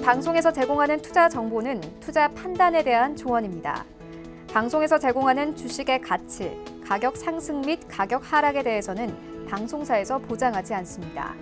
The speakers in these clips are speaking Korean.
방송에서 제공하는 투자 정보는 투자 판단에 대한 조언입니다. 방송에서 제공하는 주식의 가치, 가격 상승 및 가격 하락에 대해서는 방송사에서 보장하지 않습니다.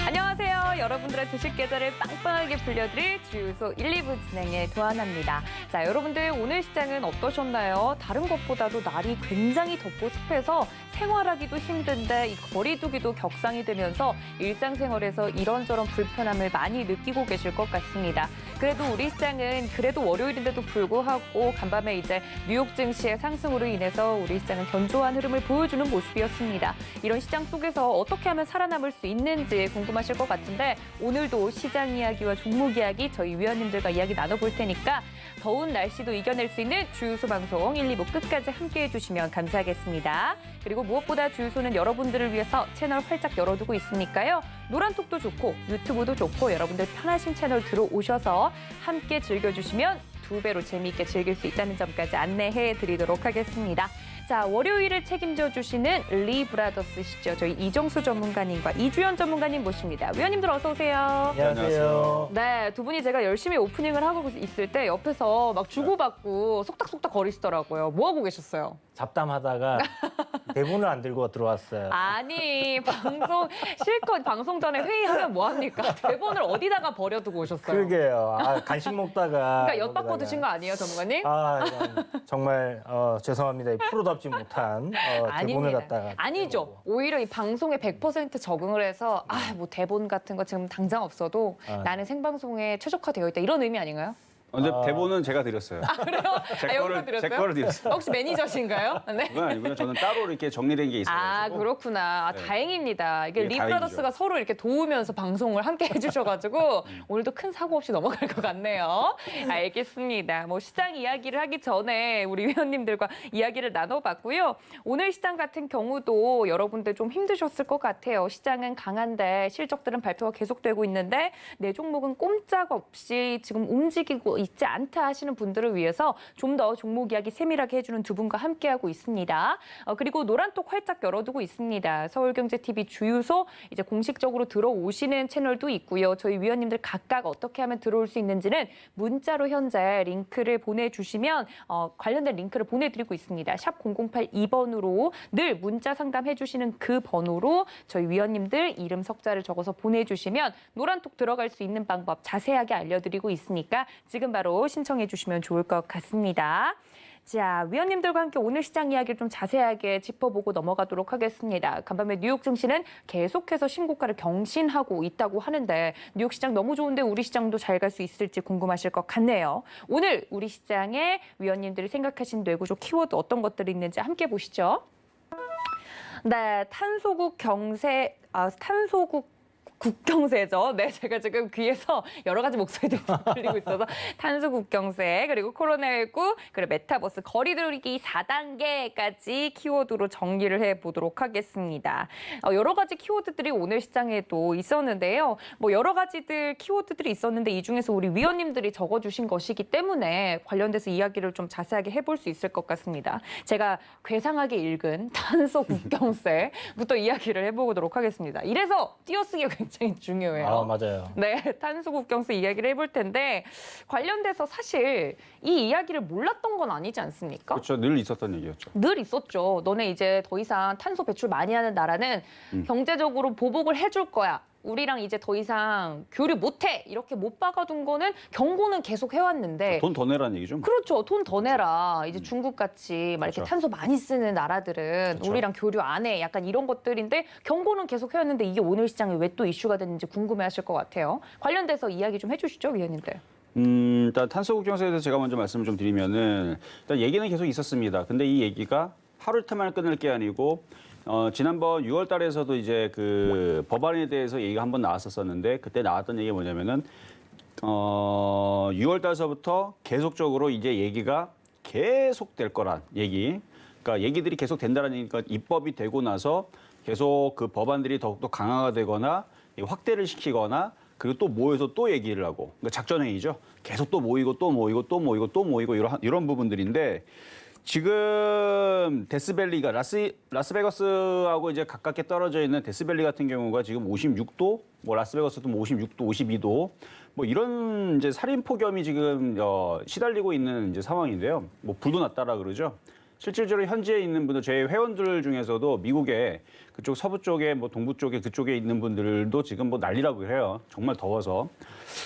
안녕하세요. 여러분들의 주식 계좌를 빵빵하게 불려드릴 주유소 1, 2부 진행의 도하나입니다. 자, 여러분들 오늘 시장은 어떠셨나요? 다른 것보다도 날이 굉장히 덥고 습해서 생활하기도 힘든데 이 거리 두기도 격상이 되면서 일상생활에서 이런저런 불편함을 많이 느끼고 계실 것 같습니다. 그래도 우리 시장은 그래도 월요일인데도 불구하고 간밤에 이제 뉴욕 증시의 상승으로 인해서 우리 시장은 견조한 흐름을 보여주는 모습이었습니다. 이런 시장 속에서 어떻게 하면 살아남을 수 있는지 궁금하실 것 같은데 오늘도 시장 이야기와 종목 이야기 저희 위원님들과 이야기 나눠볼 테니까 더운 날씨도 이겨낼 수 있는 주유소 방송 1, 2부 끝까지 함께해 주시면 감사하겠습니다. 그리고 무엇보다 주유소는 여러분들을 위해서 채널 활짝 열어두고 있으니까요. 노란톡도 좋고 유튜브도 좋고 여러분들 편하신 채널 들어오셔서 함께 즐겨주시면 2배로 재미있게 즐길 수 있다는 점까지 안내해 드리도록 하겠습니다. 자, 월요일을 책임져 주시는 리 브라더스시죠. 저희 이정수 전문가님과 이주연 전문가님 모십니다. 위원님들 어서 오세요. 안녕하세요. 네, 두 분이 제가 열심히 오프닝을 하고 있을 때 옆에서 막 주고받고 속닥속닥 거리시더라고요. 뭐 하고 계셨어요? 잡담하다가 대본을 안 들고 들어왔어요. 아니, 실컷 방송 전에 회의하면 뭐 합니까? 대본을 어디다가 버려두고 오셨어요? 그러게요. 간식 먹다가. 그러니까 엿바꿔 드신 거 아니에요, 전문가님? 이건 정말 죄송합니다. 이 프로답지 못한 대본을 아닙니다. 갖다가. 아니죠. 오히려 이 방송에 100% 적응을 해서 뭐 대본 같은 거 지금 당장 없어도 나는 생방송에 최적화되어 있다 이런 의미 아닌가요? 근데 대본은 제가 드렸어요. 그래요? 제 거를 드렸어요. 혹시 매니저신가요? 네. 그건 아니고요. 저는 따로 이렇게 정리된 게 있어요. 그렇구나. 네. 다행입니다. 이게 네, 리브라더스가 다행이죠. 서로 이렇게 도우면서 방송을 함께 해주셔가지고 오늘도 큰 사고 없이 넘어갈 것 같네요. 알겠습니다. 뭐 시장 이야기를 하기 전에 우리 위원님들과 이야기를 나눠봤고요. 오늘 시장 같은 경우도 여러분들 좀 힘드셨을 것 같아요. 시장은 강한데 실적들은 발표가 계속되고 있는데 내 종목은 꼼짝없이 지금 움직이고 있지 않다 하시는 분들을 위해서 좀 더 종목 이야기 세밀하게 해주는 두 분과 함께하고 있습니다. 그리고 노란톡 활짝 열어두고 있습니다. 서울경제TV 주유소 이제 공식적으로 들어오시는 채널도 있고요. 저희 위원님들 각각 어떻게 하면 들어올 수 있는지는 문자로 현재 링크를 보내주시면 관련된 링크를 보내드리고 있습니다. 샵 0082번으로 늘 문자 상담해 주시는 그 번호로 저희 위원님들 이름 석자를 적어서 보내주시면 노란톡 들어갈 수 있는 방법 자세하게 알려드리고 있으니까 지금 바로 신청해 주시면 좋을 것 같습니다. 자, 위원님들과 함께 오늘 시장 이야기를 좀 자세하게 짚어보고 넘어가도록 하겠습니다. 간밤에 뉴욕 증시는 계속해서 신고가를 경신하고 있다고 하는데 뉴욕 시장 너무 좋은데 우리 시장도 잘 갈 수 있을지 궁금하실 것 같네요. 오늘 우리 시장에 위원님들이 생각하신 뇌구조 키워드 어떤 것들이 있는지 함께 보시죠. 네, 탄소국 국경세죠. 네, 제가 지금 귀에서 여러 가지 목소리들이 들리고 있어서 탄소 국경세, 그리고 코로나19, 그리고 메타버스, 거리두기 4단계까지 키워드로 정리를 해보도록 하겠습니다. 여러 가지 키워드들이 오늘 시장에도 있었는데요. 뭐 여러 가지들 키워드들이 있었는데 이 중에서 우리 위원님들이 적어주신 것이기 때문에 관련돼서 이야기를 좀 자세하게 해볼 수 있을 것 같습니다. 제가 괴상하게 읽은 탄소 국경세부터 이야기를 해보도록 하겠습니다. 이래서 띄어쓰기가 굉장히 중요해요. 맞아요. 네, 탄소 국경세 이야기를 해볼 텐데 관련돼서 사실 이 이야기를 몰랐던 건 아니지 않습니까? 그렇죠. 늘 있었던 얘기였죠. 늘 있었죠. 너네 이제 더 이상 탄소 배출 많이 하는 나라는 경제적으로 보복을 해줄 거야. 우리랑 이제 더 이상 교류 못해. 이렇게 못 박아둔 거는 경고는 계속 해왔는데 돈 더 내라는 얘기죠. 그렇죠. 돈 더 내라. 이제 중국같이 막 이렇게 그렇죠. 탄소 많이 쓰는 나라들은 그렇죠. 우리랑 교류 안 해. 약간 이런 것들인데 경고는 계속 해왔는데 이게 오늘 시장에 왜 또 이슈가 됐는지 궁금해하실 것 같아요. 관련돼서 이야기 좀 해주시죠, 위원님들. 일단 탄소 국경세에 대해서 제가 먼저 말씀을 좀 드리면은 일단 얘기는 계속 있었습니다. 근데 이 얘기가 하루 이틀만에 끝날 게 아니고 지난번 6월 달에서도 이제 그 법안에 대해서 얘기가 한번 나왔었는데 그때 나왔던 얘기가 뭐냐면은 6월 달서부터 계속적으로 이제 얘기가 계속될 거란 얘기. 그러니까 얘기들이 계속 된다는 얘기가 입법이 되고 나서 계속 그 법안들이 더욱더 강화가 되거나 확대를 시키거나 그리고 또 모여서 또 얘기를 하고 그러니까 작전회의죠. 계속 또 모이고 또 모이고 또 모이고 또 모이고 이런 부분들인데 지금 데스밸리가 라스베가스하고 이제 가깝게 떨어져 있는 데스밸리 같은 경우가 지금 56도, 뭐 라스베가스도 뭐 56도, 52도, 뭐 이런 이제 살인 폭염이 지금 시달리고 있는 이제 상황인데요. 뭐 불도 났다라 그러죠. 실질적으로 현지에 있는 분들, 제 회원들 중에서도 미국에 그쪽 서부 쪽에 뭐 동부 쪽에 그쪽에 있는 분들도 지금 뭐 난리라고 해요. 정말 더워서.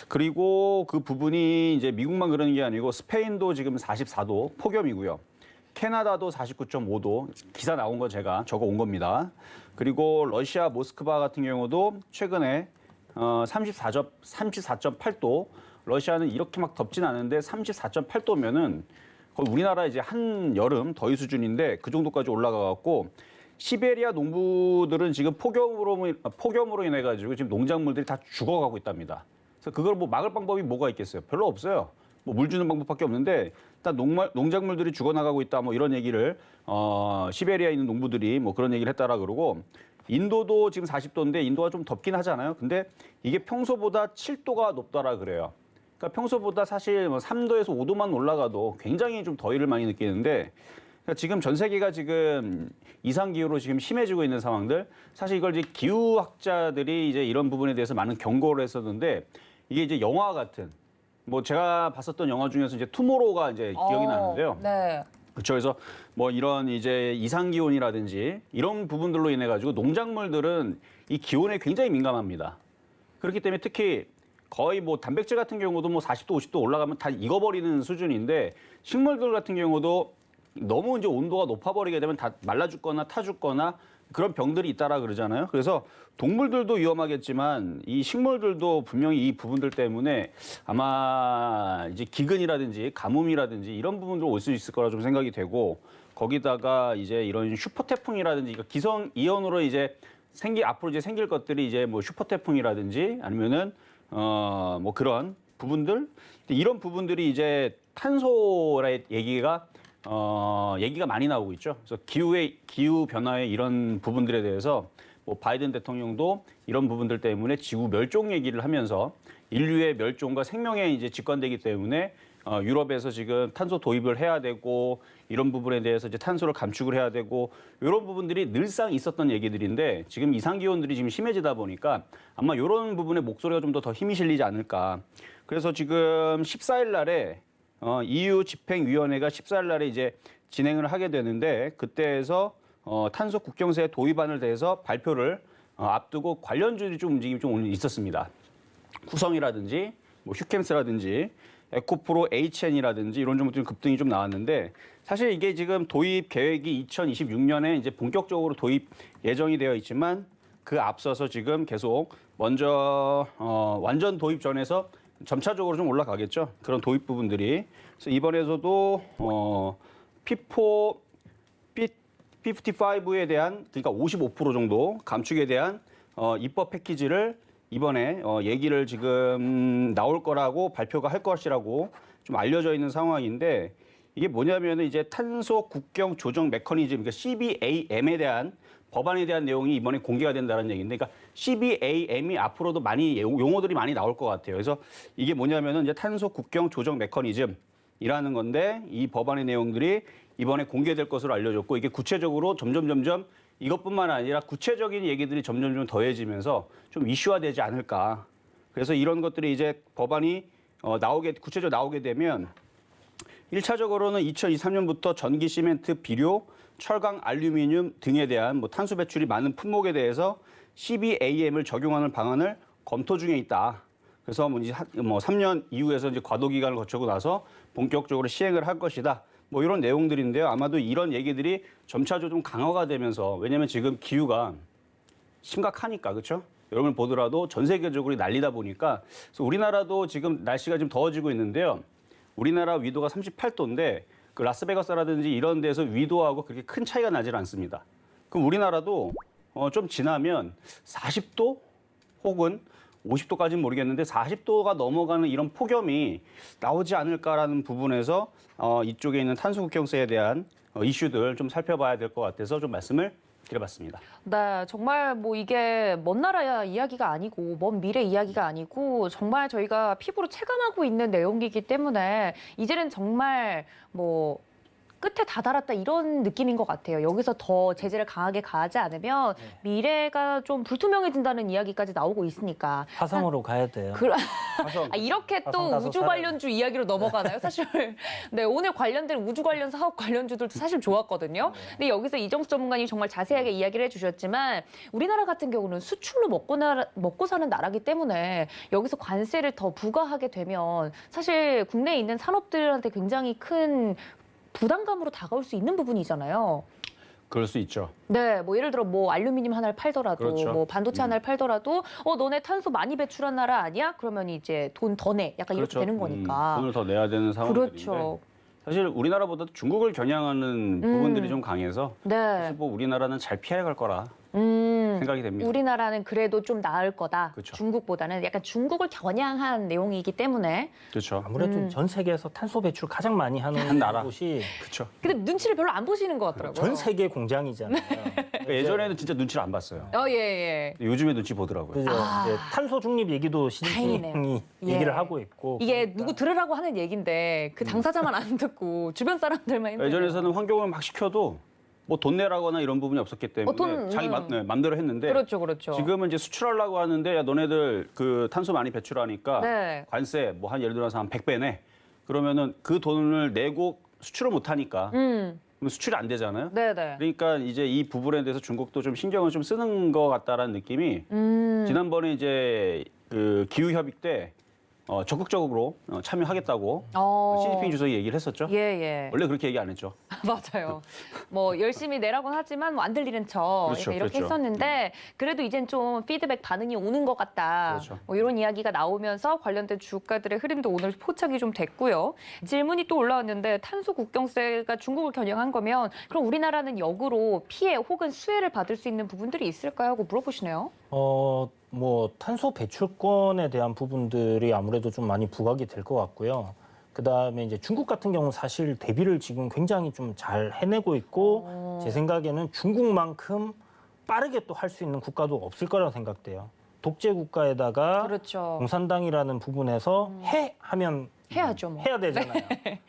그리고 그 부분이 이제 미국만 그러는 게 아니고 스페인도 지금 44도 폭염이고요. 캐나다도 49.5도, 기사 나온 거 제가 적어 온 겁니다. 그리고 러시아 모스크바 같은 경우도 최근에 34.8도, 러시아는 이렇게 막 덥진 않은데 34.8도면은 거의 우리나라 이제 한 여름 더위 수준인데 그 정도까지 올라가 갖고 시베리아 농부들은 지금 폭염으로 인해 가지고 지금 농작물들이 다 죽어가고 있답니다. 그래서 그걸 뭐 막을 방법이 뭐가 있겠어요? 별로 없어요. 뭐 물 주는 방법밖에 없는데 일단 농작물들이 죽어나가고 있다 뭐 이런 얘기를 시베리아에 있는 농부들이 뭐 그런 얘기를 했다라 그러고 인도도 지금 40도인데 인도가 좀 덥긴 하잖아요. 근데 이게 평소보다 7도가 높다라 그래요. 그러니까 평소보다 사실 뭐 3도에서 5도만 올라가도 굉장히 좀 더위를 많이 느끼는데 그러니까 지금 전 세계가 지금 이상 기후로 지금 심해지고 있는 상황들 사실 이걸 이제 기후학자들이 이제 이런 부분에 대해서 많은 경고를 했었는데 이게 이제 영화 같은 뭐 제가 봤었던 영화 중에서 이제 투모로우가 이제 기억이 나는데요. 네. 그렇죠. 그래서 뭐 이런 이제 이상 기온이라든지 이런 부분들로 인해 가지고 농작물들은 이 기온에 굉장히 민감합니다. 그렇기 때문에 특히 거의 뭐 단백질 같은 경우도 뭐 40도, 50도 올라가면 다 익어버리는 수준인데 식물들 같은 경우도 너무 이제 온도가 높아버리게 되면 다 말라 죽거나 타 죽거나 그런 병들이 있다라 그러잖아요. 그래서 동물들도 위험하겠지만 이 식물들도 분명히 이 부분들 때문에 아마 이제 기근이라든지 가뭄이라든지 이런 부분으로 올 수 있을 거라 좀 생각이 되고 거기다가 이제 이런 슈퍼 태풍이라든지 기성 이온으로 이제 앞으로 이제 생길 것들이 이제 뭐 슈퍼 태풍이라든지 아니면은 뭐 그런 부분들 이런 부분들이 이제 탄소의 얘기가 많이 나오고 있죠. 그래서 기후 변화의 이런 부분들에 대해서 뭐 바이든 대통령도 이런 부분들 때문에 지구 멸종 얘기를 하면서 인류의 멸종과 생명에 이제 직관되기 때문에 유럽에서 지금 탄소 도입을 해야 되고 이런 부분에 대해서 이제 탄소를 감축을 해야 되고 이런 부분들이 늘상 있었던 얘기들인데 지금 이상 기온들이 지금 심해지다 보니까 아마 이런 부분에 목소리가 좀 더 힘이 실리지 않을까. 그래서 지금 14일 날에 EU 집행위원회가 14일 날에 이제 진행을 하게 되는데 그때에서 탄소 국경세 도입안을 대해서 발표를 앞두고 관련주들이 좀 움직임이 좀 있었습니다. 후성이라든지 뭐 휴캠스라든지 에코프로 HN이라든지 이런 종목들이 급등이 좀 나왔는데 사실 이게 지금 도입 계획이 2026년에 이제 본격적으로 도입 예정이 되어 있지만 그 앞서서 지금 계속 먼저 완전 도입 전에서 점차적으로 좀 올라가겠죠. 그런 도입 부분들이. 그래서 이번에서도 P55에 대한 그러니까 55% 정도 감축에 대한 입법 패키지를 이번에 얘기를 지금 나올 거라고 발표가 할 것이라고 좀 알려져 있는 상황인데 이게 뭐냐면은 이제 탄소 국경 조정 메커니즘 그러니까 CBAM에 대한 법안에 대한 내용이 이번에 공개가 된다는 얘기인데 그러니까 CBAM이 앞으로도 많이 용어들이 많이 나올 것 같아요. 그래서 이게 뭐냐면은 이제 탄소 국경 조정 메커니즘이라는 건데 이 법안의 내용들이 이번에 공개될 것으로 알려졌고 이게 구체적으로 점점 이것뿐만 아니라 구체적인 얘기들이 점점 더해지면서 좀 이슈화되지 않을까. 그래서 이런 것들이 이제 법안이 구체적으로 나오게 되면 1차적으로는 2023년부터 전기, 시멘트, 비료, 철강, 알루미늄 등에 대한 뭐 탄소 배출이 많은 품목에 대해서 CBAM을 적용하는 방안을 검토 중에 있다. 그래서 뭐 이제 3년 이후에서 이제 과도 기간을 거치고 나서 본격적으로 시행을 할 것이다. 뭐 이런 내용들인데요. 아마도 이런 얘기들이 점차적으로 좀 강화가 되면서 왜냐하면 지금 기후가 심각하니까 그렇죠? 여러분 보더라도 전 세계적으로 난리다 보니까 그래서 우리나라도 지금 날씨가 좀 더워지고 있는데요. 우리나라 위도가 38도인데 그 라스베가스라든지 이런 데서 위도하고 그렇게 큰 차이가 나질 않습니다. 그럼 우리나라도 좀 지나면 40도 혹은 50도까지는 모르겠는데 40도가 넘어가는 이런 폭염이 나오지 않을까라는 부분에서 이쪽에 있는 탄소 국경세에 대한 이슈들 좀 살펴봐야 될 것 같아서 좀 말씀을 드려봤습니다. 네, 정말 뭐 이게 먼 나라 이야기가 아니고 먼 미래 이야기가 아니고 정말 저희가 피부로 체감하고 있는 내용이기 때문에 이제는 정말 뭐 끝에 다다랐다 이런 느낌인 것 같아요. 여기서 더 제재를 강하게 가하지 않으면 미래가 좀 불투명해진다는 이야기까지 나오고 있으니까. 화성으로 가야 돼요. 화성. 이렇게 또 화성 가서 우주 살아야 관련주 이야기로 넘어가나요? 사실 네, 오늘 관련된 우주 관련 사업 관련주들도 사실 좋았거든요. 근데 여기서 이정수 전문가님 정말 자세하게 이야기를 해주셨지만 우리나라 같은 경우는 수출로 먹고 사는 나라기 때문에 여기서 관세를 더 부과하게 되면 사실 국내에 있는 산업들한테 굉장히 큰 부담감으로 다가올 수 있는 부분이잖아요. 그럴 수 있죠. 네, 뭐 예를 들어 뭐 알루미늄 하나를 팔더라도 그렇죠. 뭐 반도체 하나를 팔더라도 너네 탄소 많이 배출한 나라 아니야? 그러면 이제 돈 더 내. 약간 그렇죠. 이렇게 되는 거니까. 돈을 더 내야 되는 상황인데 그렇죠. 사실 우리나라보다도 중국을 겨냥하는 부분들이 좀 강해서 네. 사실 뭐 우리나라는 잘 피해갈 거라 생각이 됩니다. 우리나라는 그래도 좀 나을 거다. 그렇죠. 중국보다는 약간 중국을 겨냥한 내용이기 때문에. 그렇죠. 아무래도 전 세계에서 탄소 배출 가장 많이 하는 나라. 곳이 그렇죠. 근데 눈치를 별로 안 보시는 것 같더라고요. 전 세계 공장이잖아요. 그러니까 예전에는 진짜 눈치를 안 봤어요. 예. 요즘에 눈치 보더라고요. 그죠. 이제 탄소 중립 얘기도 시진핑이 다행이네요. 얘기를 예. 하고 있고. 이게 그러니까 누구 들으라고 하는 얘기인데 그 당사자만 안 듣고 주변 사람들만 힘들어요. 예전에는 환경을 막 시켜도 뭐 돈 내라거나 이런 부분이 없었기 때문에 돈, 자기 맘대로 했는데 그렇죠. 지금은 이제 수출하려고 하는데 야, 너네들 그 탄소 많이 배출하니까 네. 관세 뭐 한 예를 들어서 한 100배 내. 그러면은 그 돈을 내고 수출을 못 하니까 그럼 수출이 안 되잖아요. 네네. 그러니까 이제 이 부분에 대해서 중국도 좀 신경을 좀 쓰는 것 같다라는 느낌이 지난번에 이제 그 기후 협의 때 적극적으로 참여하겠다고 시진핑 주석이 얘기를 했었죠. 예. 원래 그렇게 얘기 안 했죠. 맞아요. 뭐 열심히 내라고는 하지만 뭐 안 들리는 척 그렇죠, 이렇게 그렇죠. 했었는데 그래도 이젠 좀 피드백 반응이 오는 것 같다. 그렇죠. 뭐 이런 이야기가 나오면서 관련된 주가들의 흐름도 오늘 포착이 좀 됐고요. 질문이 또 올라왔는데 탄소 국경세가 중국을 겨냥한 거면 그럼 우리나라는 역으로 피해 혹은 수혜를 받을 수 있는 부분들이 있을까요? 하고 물어보시네요. 뭐 탄소 배출권에 대한 부분들이 아무래도 좀 많이 부각이 될 것 같고요. 그다음에 이제 중국 같은 경우는 사실 대비를 지금 굉장히 좀 잘 해내고 있고 제 생각에는 중국만큼 빠르게 또 할 수 있는 국가도 없을 거라고 생각돼요. 독재 국가에다가 그렇죠. 공산당이라는 부분에서 하면 해야죠. 뭐. 해야 되잖아요.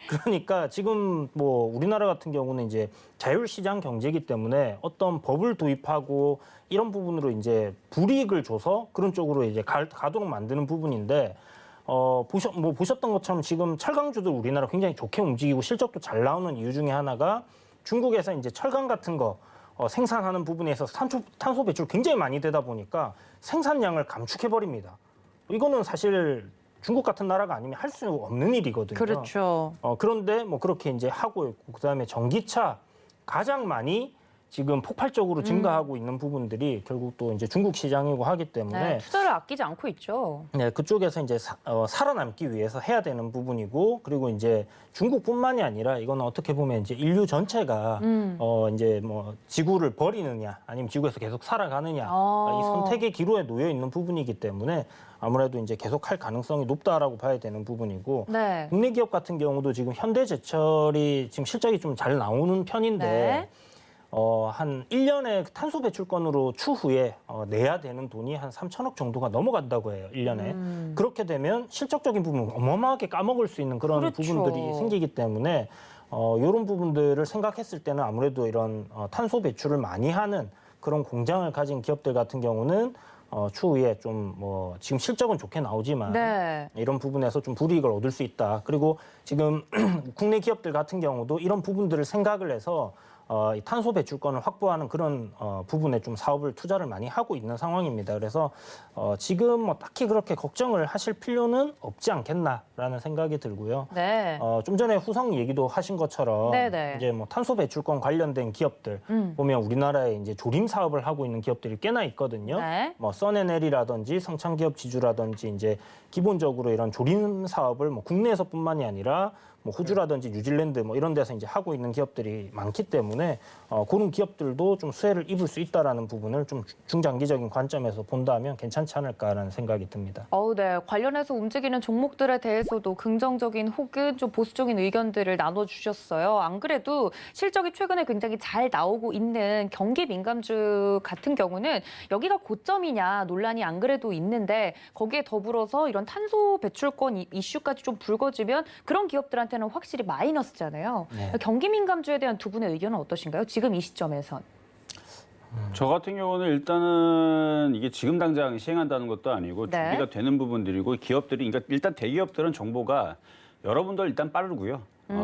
그러니까 지금 뭐 우리나라 같은 경우는 이제 자율시장 경제이기 때문에 어떤 법을 도입하고 이런 부분으로 이제 불이익을 줘서 그런 쪽으로 이제 가도록 만드는 부분인데 보셨던 것처럼 지금 철강주들 우리나라 굉장히 좋게 움직이고 실적도 잘 나오는 이유 중에 하나가 중국에서 이제 철강 같은 거 생산하는 부분에 있어서 탄소 배출 굉장히 많이 되다 보니까 생산량을 감축해 버립니다. 이거는 사실 중국 같은 나라가 아니면 할 수 없는 일이거든요. 그렇죠. 그런데 뭐 그렇게 이제 하고 있고 그다음에 전기차 가장 많이 지금 폭발적으로 증가하고 있는 부분들이 결국 또 이제 중국 시장이고 하기 때문에 네, 투자를 아끼지 않고 있죠. 네, 그쪽에서 이제 살아남기 위해서 해야 되는 부분이고 그리고 이제 중국뿐만이 아니라 이거는 어떻게 보면 이제 인류 전체가 이제 뭐 지구를 버리느냐 아니면 지구에서 계속 살아가느냐 이 선택의 기로에 놓여 있는 부분이기 때문에 아무래도 이제 계속 할 가능성이 높다라고 봐야 되는 부분이고 네. 국내 기업 같은 경우도 지금 현대제철이 지금 실적이 좀 잘 나오는 편인데 네. 한 1년에 탄소 배출권으로 추후에 내야 되는 돈이 한 3천억 정도가 넘어간다고 해요. 1년에. 그렇게 되면 실적적인 부분 어마어마하게 까먹을 수 있는 그런 그렇죠. 부분들이 생기기 때문에 이런 부분들을 생각했을 때는 아무래도 이런 탄소 배출을 많이 하는 그런 공장을 가진 기업들 같은 경우는 추후에 좀 뭐 지금 실적은 좋게 나오지만 네. 이런 부분에서 좀 불이익을 얻을 수 있다. 그리고 지금 국내 기업들 같은 경우도 이런 부분들을 생각을 해서 이 탄소 배출권을 확보하는 그런 부분에 좀 사업을 투자를 많이 하고 있는 상황입니다. 그래서 지금 뭐 딱히 그렇게 걱정을 하실 필요는 없지 않겠나라는 생각이 들고요. 네. 좀 전에 후성 얘기도 하신 것처럼 네네. 이제 뭐 탄소 배출권 관련된 기업들 보면 우리나라에 이제 조림 사업을 하고 있는 기업들이 꽤나 있거든요. 네. 뭐 써네넬이라든지 성창기업 지주라든지 이제 기본적으로 이런 조림 사업을 뭐 국내에서뿐만이 아니라 뭐 호주라든지 뉴질랜드 뭐 이런 데서 이제 하고 있는 기업들이 많기 때문에 그런 기업들도 좀 수혜를 입을 수 있다라는 부분을 좀 중장기적인 관점에서 본다면 괜찮지 않을까라는 생각이 듭니다. 네. 관련해서 움직이는 종목들에 대해서도 긍정적인 혹은 좀 보수적인 의견들을 나눠주셨어요. 안 그래도 실적이 최근에 굉장히 잘 나오고 있는 경기 민감주 같은 경우는 여기가 고점이냐 논란이 안 그래도 있는데 거기에 더불어서 이런 탄소 배출권 이슈까지 좀 불거지면 그런 기업들한테 기업들한테는 확실히 마이너스잖아요. 네. 경기 민감주에 대한 두 분의 의견은 어떠신가요? 지금 이 시점에선. 저 같은 경우는 일단은 이게 지금 당장 시행한다는 것도 아니고 네. 준비가 되는 부분들이고 기업들이 그러니까 일단 대기업들은 정보가 여러분들 일단 빠르고요.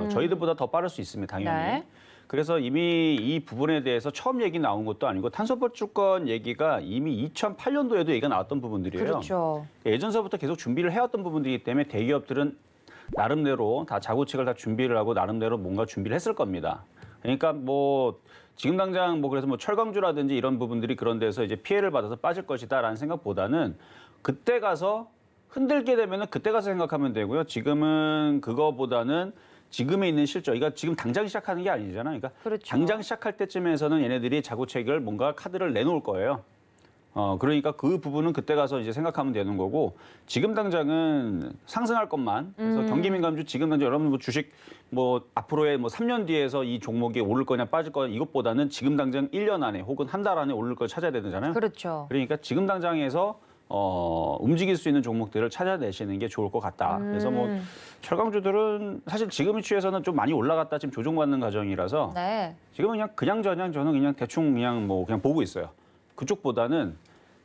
저희들보다 더 빠를 수 있습니다, 당연히. 네. 그래서 이미 이 부분에 대해서 처음 얘기 나온 것도 아니고 탄소보충권 얘기가 이미 2008년도에도 얘기가 나왔던 부분들이에요. 그렇죠. 예전서부터 계속 준비를 해왔던 부분들이기 때문에 대기업들은 나름대로 다 자구책을 다 준비를 하고 나름대로 뭔가 준비를 했을 겁니다. 그러니까 뭐 지금 당장 뭐 그래서 뭐 철강주라든지 이런 부분들이 그런 데서 이제 피해를 받아서 빠질 것이다라는 생각보다는 그때 가서 흔들게 되면은 그때 가서 생각하면 되고요. 지금은 그거보다는 지금에 있는 실적, 그러니까 지금 당장 시작하는 게 아니잖아요. 그러니까 그렇죠. 당장 시작할 때쯤에서는 얘네들이 자구책을 뭔가 카드를 내놓을 거예요. 그러니까 그 부분은 그때 가서 이제 생각하면 되는 거고 지금 당장은 상승할 것만 그래서 경기 민감주 지금 당장 여러분 뭐 주식 뭐 앞으로의 뭐 3년 뒤에서 이 종목이 오를 거냐 빠질 거냐 이것보다는 지금 당장 1년 안에 혹은 한 달 안에 오를 걸 찾아야 되잖아요. 그렇죠. 그러니까 지금 당장에서 움직일 수 있는 종목들을 찾아내시는 게 좋을 것 같다. 그래서 뭐 철강주들은 사실 지금 취해서는 좀 많이 올라갔다 지금 조정받는 과정이라서 네. 지금은 그냥 저냥 저는 그냥 대충 그냥 보고 있어요. 그쪽보다는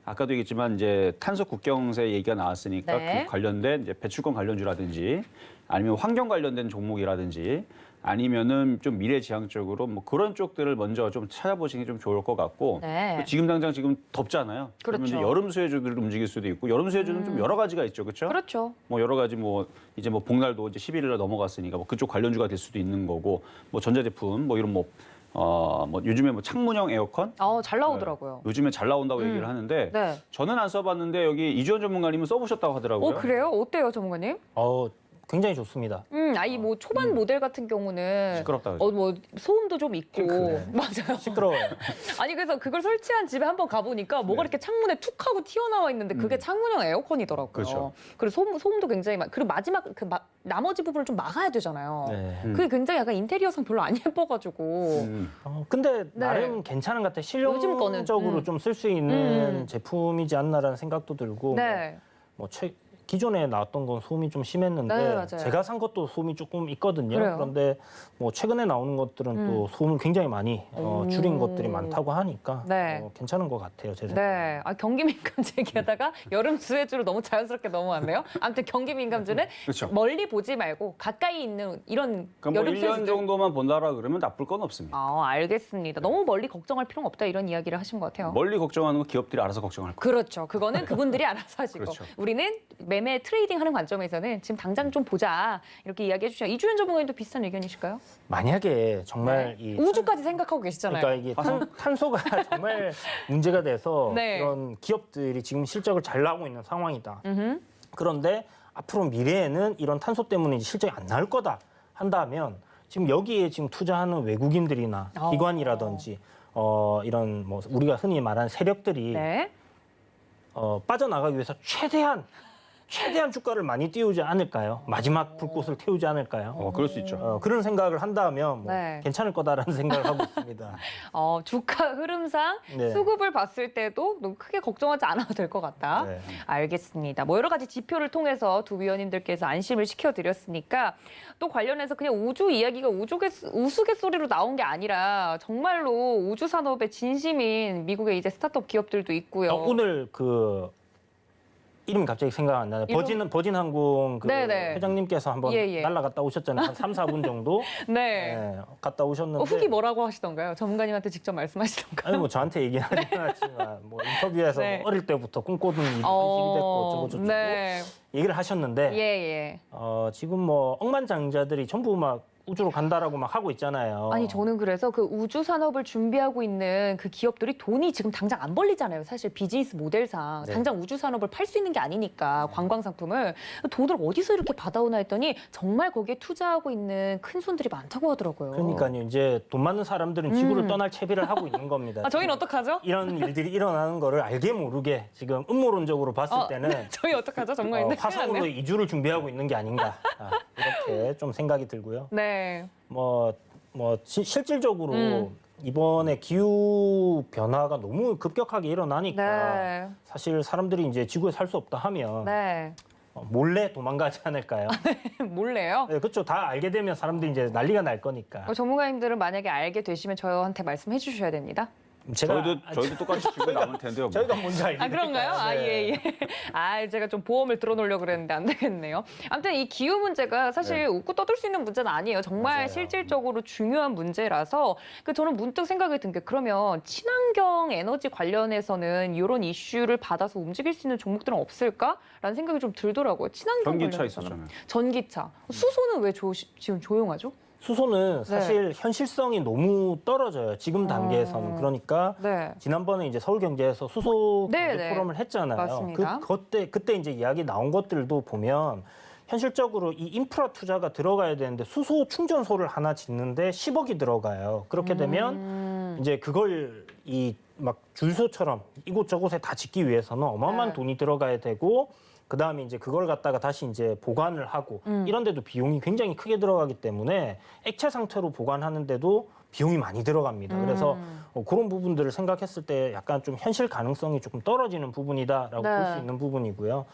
아까도 얘기했지만 이제 탄소 국경세 얘기가 나왔으니까 네. 그 관련된 이제 배출권 관련주라든지 아니면 환경 관련된 종목이라든지 아니면은 좀 미래지향적으로 뭐 그런 쪽들을 먼저 좀 찾아보시는 게 좀 좋을 것 같고 네. 지금 당장 지금 덥잖아요. 그러면 그렇죠. 이제 여름 수혜주들을 움직일 수도 있고 여름 수혜주는 좀 여러 가지가 있죠, 그렇죠? 그렇죠. 뭐 여러 가지 뭐 이제 뭐 복날도 이제 11일날 넘어갔으니까 뭐 그쪽 관련주가 될 수도 있는 거고 뭐 전자제품 뭐 이런 뭐 요즘에 뭐 창문형 에어컨 잘 나오더라고요. 요즘에 잘 나온다고 얘기를 하는데 네. 저는 안 써봤는데 여기 이주원 전문가님은 써보셨다고 하더라고요. 그래요? 어때요, 전문가님? 굉장히 좋습니다. 아이 뭐 초반 모델 같은 경우는 시끄럽다 그러죠. 뭐 소음도 좀 있고 핑크네. 맞아요. 시끄러워요. 아니 그래서 그걸 설치한 집에 한번 가보니까 뭐가 네. 이렇게 창문에 툭 하고 튀어나와 있는데 그게 창문형 에어컨이더라고요. 그렇죠. 그리고 소음도 굉장히 그리고 마지막 나머지 부분을 좀 막아야 되잖아요. 네. 그게 굉장히 약간 인테리어상 별로 안 예뻐가지고. 근데 네. 나름 괜찮은 것 같아요. 요즘 거는, 실용적으로 좀 쓸 수 있는 제품이지 않나라는 생각도 들고 네. 기존에 나왔던 건 소음이 좀 심했는데 네, 맞아요. 제가 산 것도 소음이 조금 있거든요. 그래요? 그런데 뭐 최근에 나오는 것들은 또 소음을 굉장히 많이 줄인 것들이 많다고 하니까 네. 괜찮은 것 같아요. 제 생각에. 네. 경기 민감주 얘기하다가 여름 수혜주로 너무 자연스럽게 넘어왔네요. 아무튼 경기 민감주는 그렇죠. 멀리 보지 말고 가까이 있는 이런 그러니까 뭐 여름 1년 수혜주들. 정도만 본다라 그러면 나쁠 건 없습니다. 알겠습니다. 너무 멀리 걱정할 필요는 없다 이런 이야기를 하신 것 같아요. 멀리 걱정하는 건 기업들이 알아서 걱정할 거예요. 그렇죠. 그거는 그분들이 알아서 하시고 그렇죠. 우리는 매매 트레이딩 하는 관점에서는 지금 당장 좀 보자 이렇게 이야기해 주시죠. 이주연 전문가님도 비슷한 의견이실까요? 만약에 정말 이 우주까지 생각하고 계시잖아요. 그러니까 이게 탄소가 정말 문제가 돼서 네. 이런 기업들이 지금 실적을 잘 나오고 있는 상황이다. 음흠. 그런데 앞으로 미래에는 이런 탄소 때문에 이제 실적이 안 나올 거다 한다면 지금 여기에 지금 투자하는 외국인들이나 기관이라든지 이런 뭐 우리가 흔히 말하는 세력들이 네. 빠져나가기 위해서 최대한 주가를 많이 띄우지 않을까요? 마지막 불꽃을 태우지 않을까요? 그럴 수 있죠. 그런 생각을 한다면 뭐 네. 괜찮을 거다라는 생각을 하고 있습니다. 주가 흐름상 네. 수급을 봤을 때도 너무 크게 걱정하지 않아도 될 것 같다. 네. 알겠습니다. 뭐 여러 가지 지표를 통해서 두 위원님들께서 안심을 시켜드렸으니까 또 관련해서 그냥 우주 이야기가 우스갯소리로 나온 게 아니라 정말로 우주 산업의 진심인 미국의 이제 스타트업 기업들도 있고요. 오늘 이름이 갑자기 생각 안 나요. 버진 항공 네네. 회장님께서 한번 예. 날아갔다 오셨잖아요. 한 3, 4분 정도 네. 갔다 오셨는데 후기 뭐라고 하시던가요? 전문가님한테 직접 말씀하시던가요? 아니 뭐 저한테 얘기는 하진 않았지만 뭐 인터뷰에서 네. 뭐 어릴 때부터 꿈꾸던 일이 현실이 됐고 저거 네. 얘기를 하셨는데 예. 지금 뭐 억만장자들이 전부 막 우주로 간다라고 막 하고 있잖아요. 아니 저는 그래서 그 우주 산업을 준비하고 있는 그 기업들이 돈이 지금 당장 안 벌리잖아요. 사실 비즈니스 모델상 네. 당장 우주 산업을 팔 수 있는 게 아니니까 관광 상품을 돈을 어디서 이렇게 받아오나 했더니 정말 거기에 투자하고 있는 큰 손들이 많다고 하더라고요. 그러니까요. 이제 돈 많은 사람들은 지구를 떠날 채비를 하고 있는 겁니다. 저희는 어떡하죠? 이런 일들이 일어나는 거를 알게 모르게 지금 음모론적으로 봤을 때는 저희 어떡하죠? 정말 화성으로 이주를 준비하고 있는 게 아닌가 이렇게 좀 생각이 들고요. 네. 실질적으로 이번에 기후 변화가 너무 급격하게 일어나니까 네. 사실 사람들이 이제 지구에 살 수 없다 하면 네. 몰래 도망가지 않을까요? 몰래요? 네, 그렇죠. 다 알게 되면 사람들이 이제 난리가 날 거니까. 전문가님들은 만약에 알게 되시면 저한테 말씀해 주셔야 됩니다. 저희도 똑같이 죽고 남을 텐데요. 뭐. 저희가 먼저 알게 아, 그런가요? 되니까. 아, 네. 예, 예. 아, 제가 좀 보험을 들어놓으려고 그랬는데 안 되겠네요. 아무튼 이 기후 문제가 사실 네. 웃고 떠들 수 있는 문제는 아니에요. 정말 맞아요. 실질적으로 중요한 문제라서 저는 문득 생각이 든 게 그러면 친환경 에너지 관련해서는 이런 이슈를 받아서 움직일 수 있는 종목들은 없을까라는 생각이 좀 들더라고요. 친환경 전기차 관련해서는. 있었잖아요. 전기차. 수소는 왜 지금 조용하죠? 수소는 사실 현실성이 너무 떨어져요. 지금 단계에서는. 그러니까 네. 지난번에 이제 서울경제에서 수소 네, 경제 네. 포럼을 했잖아요. 맞습니다. 그때 이제 이야기 나온 것들도 보면 현실적으로 이 인프라 투자가 들어가야 되는데 수소 충전소를 하나 짓는데 10억이 들어가요. 그렇게 되면 이제 그걸 이 막 줄소처럼 이곳저곳에 다 짓기 위해서는 어마어마한 네. 돈이 들어가야 되고 그다음에 이제 그걸 갖다가 다시 이제 보관을 하고 이런 데도 비용이 굉장히 크게 들어가기 때문에 액체 상태로 보관하는데도 비용이 많이 들어갑니다. 그래서 그런 부분들을 생각했을 때 약간 좀 현실 가능성이 조금 떨어지는 부분이다라고 네. 볼 수 있는 부분이고요.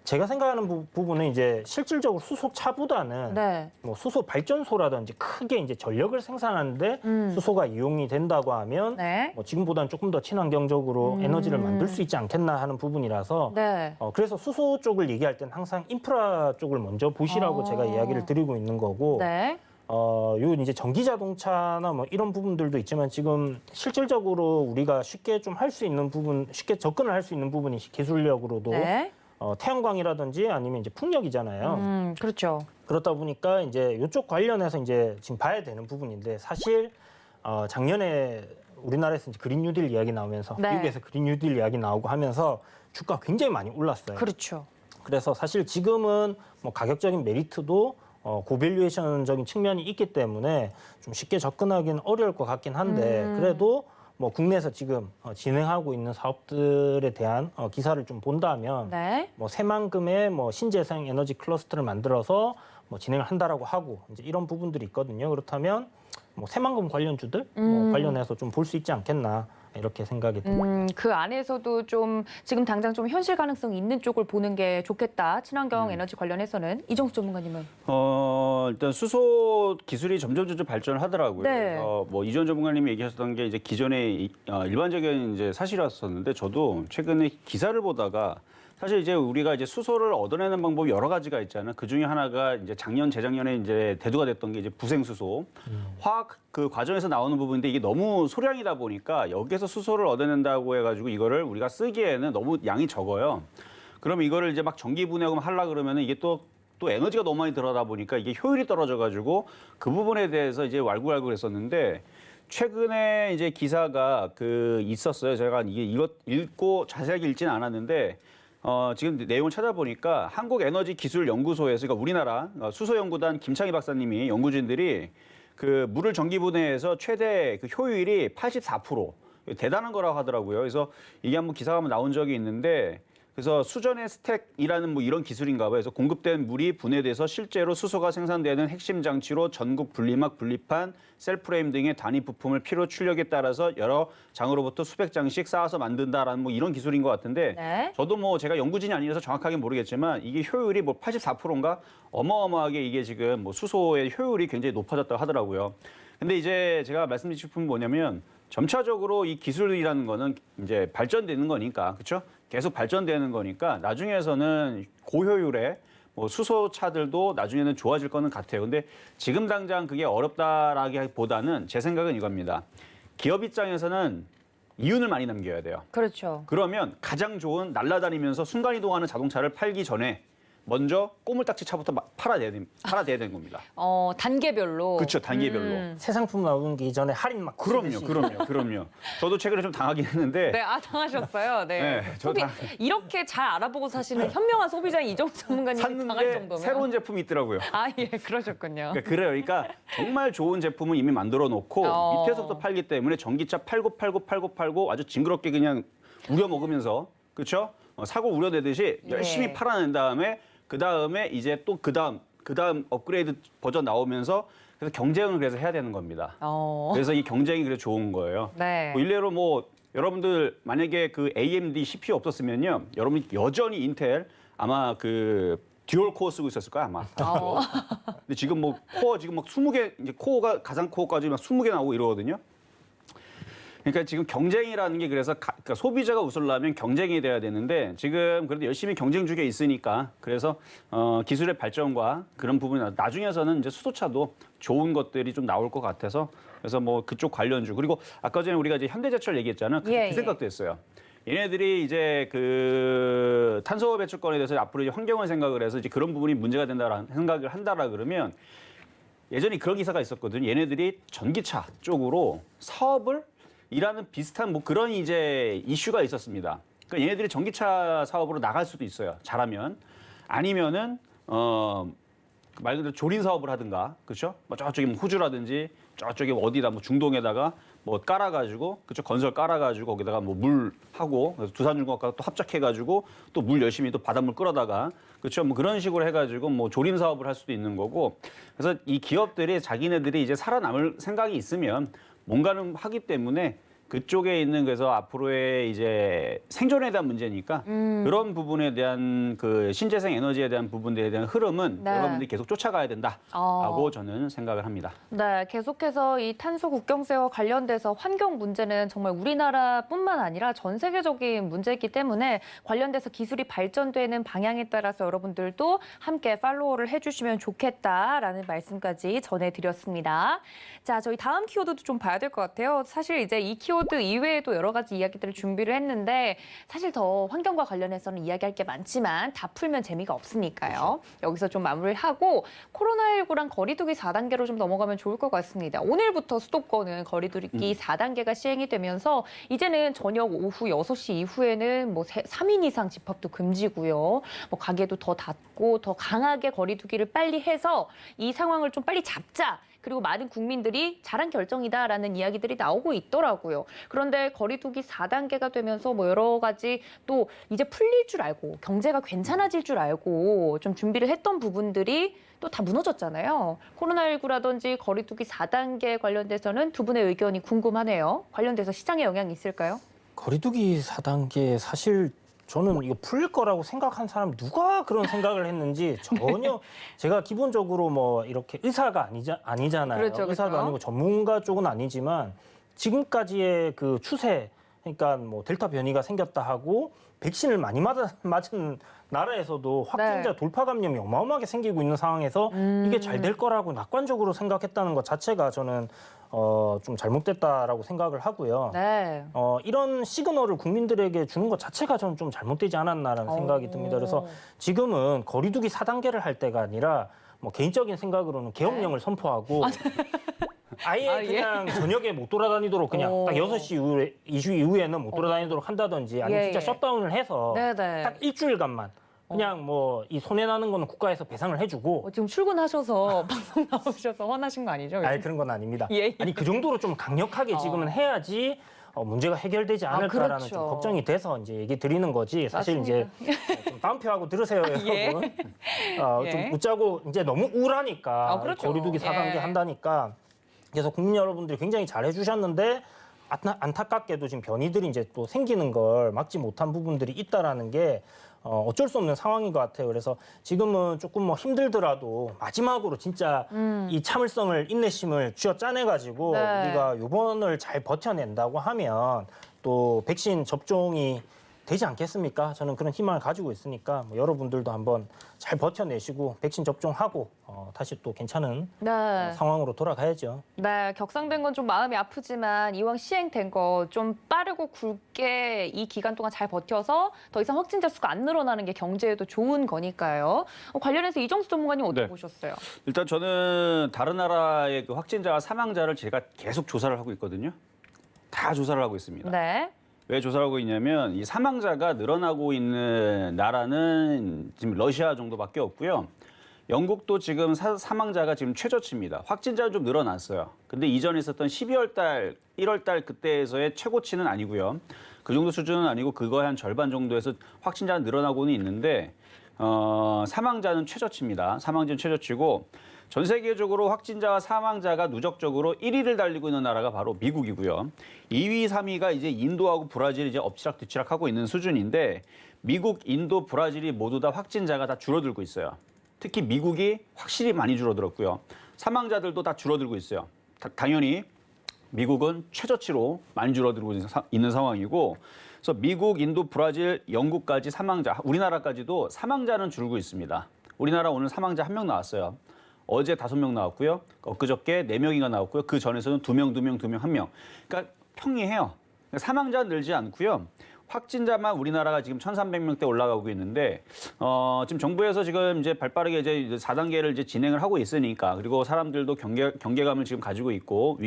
제가 생각하는 부분은 이제 실질적으로 수소차보다는 네. 뭐 수소 발전소라든지 크게 이제 전력을 생산하는데 수소가 이용이 된다고 하면 네. 뭐 지금보다는 조금 더 친환경적으로 에너지를 만들 수 있지 않겠나 하는 부분이라서 네. 그래서 수소 쪽을 얘기할 때는 항상 인프라 쪽을 먼저 보시라고 제가 이야기를 드리고 있는 거고 네. 요 이제 전기 자동차나 뭐 이런 부분들도 있지만 지금 실질적으로 우리가 쉽게 좀 할 수 있는 부분, 쉽게 접근을 할 수 있는 부분이 기술력으로도 네. 태양광이라든지 아니면 이제 풍력이잖아요. 그렇죠. 그렇다 보니까 이제 이쪽 관련해서 이제 지금 봐야 되는 부분인데 사실 작년에 우리나라에서 이제 그린 뉴딜 이야기 나오면서 네. 미국에서 그린 뉴딜 이야기 나오고 하면서 주가 굉장히 많이 올랐어요. 그렇죠. 그래서 사실 지금은 뭐 가격적인 메리트도 고밸류에이션적인 측면이 있기 때문에 좀 쉽게 접근하기는 어려울 것 같긴 한데 그래도 뭐 국내에서 지금 진행하고 있는 사업들에 대한 기사를 좀 본다면 네. 뭐 새만금의 뭐 신재생 에너지 클러스터를 만들어서 뭐 진행을 한다라고 하고 이제 이런 부분들이 있거든요. 그렇다면 뭐 새만금 관련주들 뭐 관련해서 좀 볼 수 있지 않겠나 이렇게 생각이 듭니다. 그 안에서도 좀 지금 당장 좀 현실 가능성 있는 쪽을 보는 게 좋겠다. 친환경 에너지 관련해서는 이정수 전문가님은. 일단 수소 기술이 점점 발전을 하더라고요. 네. 그래서 뭐 이전 전문가님이 얘기하셨던 게 이제 기존의 일반적인 이제 사실이었었는데 저도 최근에 기사를 보다가 사실 이제 우리가 이제 수소를 얻어내는 방법이 여러 가지가 있잖아요. 그 중에 하나가 이제 작년, 재작년에 이제 대두가 됐던 게 이제 부생수소. 화학 그 과정에서 나오는 부분인데 이게 너무 소량이다 보니까 여기에서 수소를 얻어낸다고 해가지고 이거를 우리가 쓰기에는 너무 양이 적어요. 그럼 이거를 이제 막 전기 분해하고 하려 그러면은 이게 또 에너지가 너무 많이 들어가다 보니까 이게 효율이 떨어져가지고 그 부분에 대해서 이제 왈구왈구 그랬었는데 최근에 이제 기사가 있었어요. 제가 이것 읽고 자세하게 읽지는 않았는데 지금 내용을 찾아보니까 한국에너지기술연구소에서 그러니까 우리나라 수소연구단 김창희 박사님이 연구진들이 그 물을 전기분해해서 최대 그 효율이 84%. 대단한 거라고 하더라고요. 그래서 이게 한번 기사가 한번 나온 적이 있는데 그래서 수전의 스택이라는 뭐 이런 기술인가 봐요. 그래서 공급된 물이 분해돼서 실제로 수소가 생산되는 핵심 장치로 전국 분리막, 분리판, 셀프레임 등의 단위 부품을 필요 출력에 따라서 여러 장으로부터 수백 장씩 쌓아서 만든다라는 뭐 이런 기술인 것 같은데 네. 저도 뭐 제가 연구진이 아니라서 정확하게 모르겠지만 이게 효율이 뭐 84%인가 어마어마하게 이게 지금 뭐 수소의 효율이 굉장히 높아졌다고 하더라고요. 근데 이제 제가 말씀드리고 싶은 건 뭐냐면 점차적으로 이 기술이라는 거는 이제 발전되는 거니까 그렇죠? 계속 발전되는 거니까 나중에서는 고효율의 뭐 수소차들도 나중에는 좋아질 거는 같아요. 근데 지금 당장 그게 어렵다라기보다는 제 생각은 이겁니다. 기업 입장에서는 이윤을 많이 남겨야 돼요. 그렇죠. 그러면 가장 좋은 날아다니면서 순간이동하는 자동차를 팔기 전에 먼저 꼬물딱지 차부터 팔아야 되는 겁니다. 단계별로. 그렇죠, 단계별로. 새 상품 나오기 전에 할인 막 그럼요. 저도 최근에 좀 당하긴 했는데. 네, 당하셨어요. 네. 네, 저 이렇게 잘 알아보고 사시는 현명한 소비자인 이정수 전문가님이 당할 샀는데 정도면. 새로운 제품이 있더라고요. 아, 예, 그러셨군요. 그러니까 정말 좋은 제품을 이미 만들어 놓고 어. 밑에서부터 팔기 때문에 전기차 팔고 아주 징그럽게 그냥 우려 먹으면서 그렇죠? 사고 우려내듯이 열심히 예. 팔아낸 다음에 그 다음에 이제 또 그 다음 업그레이드 버전 나오면서 그래서 경쟁을 그래서 해야 되는 겁니다. 그래서 이 경쟁이 그래서 좋은 거예요. 네. 뭐 일례로 뭐 여러분들 만약에 그 AMD CPU 없었으면요, 여러분이 여전히 인텔 아마 그 듀얼 코어 쓰고 있었을 거야 아마. 근데 지금 뭐 코어 지금 막 20개 이제 코어가 가상 코어까지 막 20개 나오고 이러거든요. 그러니까 지금 경쟁이라는 게 그래서 그러니까 소비자가 웃으려면 경쟁이 돼야 되는데 지금 그래도 열심히 경쟁 중에 있으니까 그래서 기술의 발전과 그런 부분이 나중에서는 이제 수소차도 좋은 것들이 좀 나올 것 같아서 그래서 뭐 그쪽 관련주 그리고 아까 전에 우리가 이제 현대제철 얘기했잖아요. 그 생각도 했어요. 얘네들이 이제 그 탄소 배출권에 대해서 앞으로 이제 환경을 생각을 해서 이제 그런 부분이 문제가 된다라는 생각을 한다라 그러면 예전에 그런 기사가 있었거든요. 얘네들이 전기차 쪽으로 사업을 이라는 비슷한 뭐 그런 이제 이슈가 있었습니다. 그러니까 얘네들이 전기차 사업으로 나갈 수도 있어요. 잘하면 아니면은 말 그대로 조린 사업을 하든가 그렇죠? 뭐 저쪽에 뭐 호주라든지 저쪽에 어디다 뭐 중동에다가 뭐 깔아가지고 그쪽 건설 깔아가지고 거기다가 뭐 물 하고 그래서 두산중공업과 또 합작해가지고 또 물 열심히 또 바닷물 끌어다가 그렇죠? 뭐 그런 식으로 해가지고 뭐 조림 사업을 할 수도 있는 거고 그래서 이 기업들이 자기네들이 이제 살아남을 생각이 있으면 뭔가는 하기 때문에 그쪽에 있는 그래서 앞으로의 이제 생존에 대한 문제니까 그런 부분에 대한 그 신재생 에너지에 대한 부분들에 대한 흐름은 네. 여러분들이 계속 쫓아가야 된다라고 저는 생각을 합니다. 네, 계속해서 이 탄소 국경세와 관련돼서 환경 문제는 정말 우리나라뿐만 아니라 전 세계적인 문제이기 때문에 관련돼서 기술이 발전되는 방향에 따라서 여러분들도 함께 팔로우를 해주시면 좋겠다라는 말씀까지 전해드렸습니다. 자, 저희 다음 키워드도 좀 봐야 될 것 같아요. 사실 이제 이 키워드 이외에도 여러 가지 이야기들을 준비를 했는데 사실 더 환경과 관련해서는 이야기할 게 많지만 다 풀면 재미가 없으니까요. 여기서 좀 마무리를 하고 코로나19랑 거리두기 4단계로 좀 넘어가면 좋을 것 같습니다. 오늘부터 수도권은 거리두기 4단계가 시행이 되면서 이제는 저녁 오후 6시 이후에는 뭐 3인 이상 집합도 금지고요. 뭐 가게도 더 닫고 더 강하게 거리두기를 빨리 해서 이 상황을 좀 빨리 잡자. 그리고 많은 국민들이 잘한 결정이다라는 이야기들이 나오고 있더라고요. 그런데 거리두기 4단계가 되면서 뭐 여러 가지 또 이제 풀릴 줄 알고 경제가 괜찮아질 줄 알고 좀 준비를 했던 부분들이 또 다 무너졌잖아요. 코로나19라든지 거리두기 4단계 관련돼서는 두 분의 의견이 궁금하네요. 관련돼서 시장에 영향이 있을까요? 거리두기 4단계 사실 저는 이거 풀릴 거라고 생각한 사람 누가 그런 생각을 했는지 전혀 제가 기본적으로 뭐 이렇게 의사가 아니잖아요. 그렇죠, 의사도 그렇죠. 아니고 전문가 쪽은 아니지만 지금까지의 그 추세 그러니까 뭐 델타 변이가 생겼다 하고 백신을 많이 맞은 나라에서도 확진자 네. 돌파 감염이 어마어마하게 생기고 있는 상황에서 이게 잘 될 거라고 낙관적으로 생각했다는 것 자체가 저는 좀 잘못됐다라고 생각을 하고요. 네. 이런 시그널을 국민들에게 주는 것 자체가 저는 좀 잘못되지 않았나라는 생각이 듭니다. 그래서 지금은 거리두기 4단계를 할 때가 아니라 뭐 개인적인 생각으로는 계엄령을 선포하고 아예 아, 예? 그냥 저녁에 못 돌아다니도록 그냥 딱 6시 이후에는 못 돌아다니도록 한다든지 아니면 예, 진짜 예. 셧다운을 해서 네네. 딱 일주일간만 그냥 뭐 이 손해 나는 거는 국가에서 배상을 해주고 지금 출근하셔서 방송 나오셔서 화나신 거 아니죠? 아니 그런 건 아닙니다. 예, 예. 아니 그 정도로 좀 강력하게 지금은 해야지 문제가 해결되지 않을까라는 그렇죠. 좀 걱정이 돼서 이제 얘기 드리는 거지. 사실 맞습니다. 이제 좀 다운표하고 들으세요, 예. 여러분. 예. 좀 웃자고 이제 너무 우울하니까 그렇죠. 거리두기 4단계 예. 한다니까. 그래서 국민 여러분들이 굉장히 잘 해주셨는데 안타깝게도 지금 변이들이 이제 또 생기는 걸 막지 못한 부분들이 있다라는 게 어쩔 수 없는 상황인 것 같아요. 그래서 지금은 조금 뭐 힘들더라도 마지막으로 진짜 이 참을성을 인내심을 쥐어 짜내가지고 네. 우리가 요번을 잘 버텨낸다고 하면 또 백신 접종이 되지 않겠습니까? 저는 그런 희망을 가지고 있으니까 뭐 여러분들도 한번 잘 버텨내시고 백신 접종하고 다시 또 괜찮은 네. 상황으로 돌아가야죠. 네, 격상된 건 좀 마음이 아프지만 이왕 시행된 거 좀 빠르고 굵게 이 기간 동안 잘 버텨서 더 이상 확진자 수가 안 늘어나는 게 경제에도 좋은 거니까요. 관련해서 이정수 전문가님 어떻게 네. 보셨어요? 일단 저는 다른 나라의 그 확진자와 사망자를 제가 계속 조사를 하고 있거든요. 다 조사를 하고 있습니다. 네. 왜 조사를 하고 있냐면 이 사망자가 늘어나고 있는 나라는 지금 러시아 정도밖에 없고요. 영국도 지금 사망자가 지금 최저치입니다. 확진자는 좀 늘어났어요. 근데 이전에 있었던 12월 달, 1월 달 그때에서의 최고치는 아니고요. 그 정도 수준은 아니고 그거의 한 절반 정도에서 확진자는 늘어나고는 있는데 사망자는 최저치입니다. 사망자는 최저치고 전 세계적으로 확진자와 사망자가 누적적으로 1위를 달리고 있는 나라가 바로 미국이고요. 2위, 3위가 이제 인도하고 브라질이 이제 엎치락뒤치락 하고 있는 수준인데 미국, 인도, 브라질이 모두 다 확진자가 다 줄어들고 있어요. 특히 미국이 확실히 많이 줄어들었고요. 사망자들도 다 줄어들고 있어요. 당연히 미국은 최저치로 많이 줄어들고 있는 상황이고, 그래서 미국, 인도, 브라질, 영국까지 사망자, 우리나라까지도 사망자는 줄고 있습니다. 우리나라 오늘 사망자 1명 나왔어요. 어제 5명 나왔고요. 엊그저께 4명이가 나왔고요. 그 전에서는 2명, 2명, 2명, 1명. 그러니까 평이해요. 사망자는 늘지 않고요. 확진자만 우리나라가 지금 1,300명대 올라가고 있는데 지금 정부에서 지금 이제 발빠르게 이제 4단계를 이제 진행을 하고 있으니까, 그리고 사람들도 경계감을 지금 가지고 있고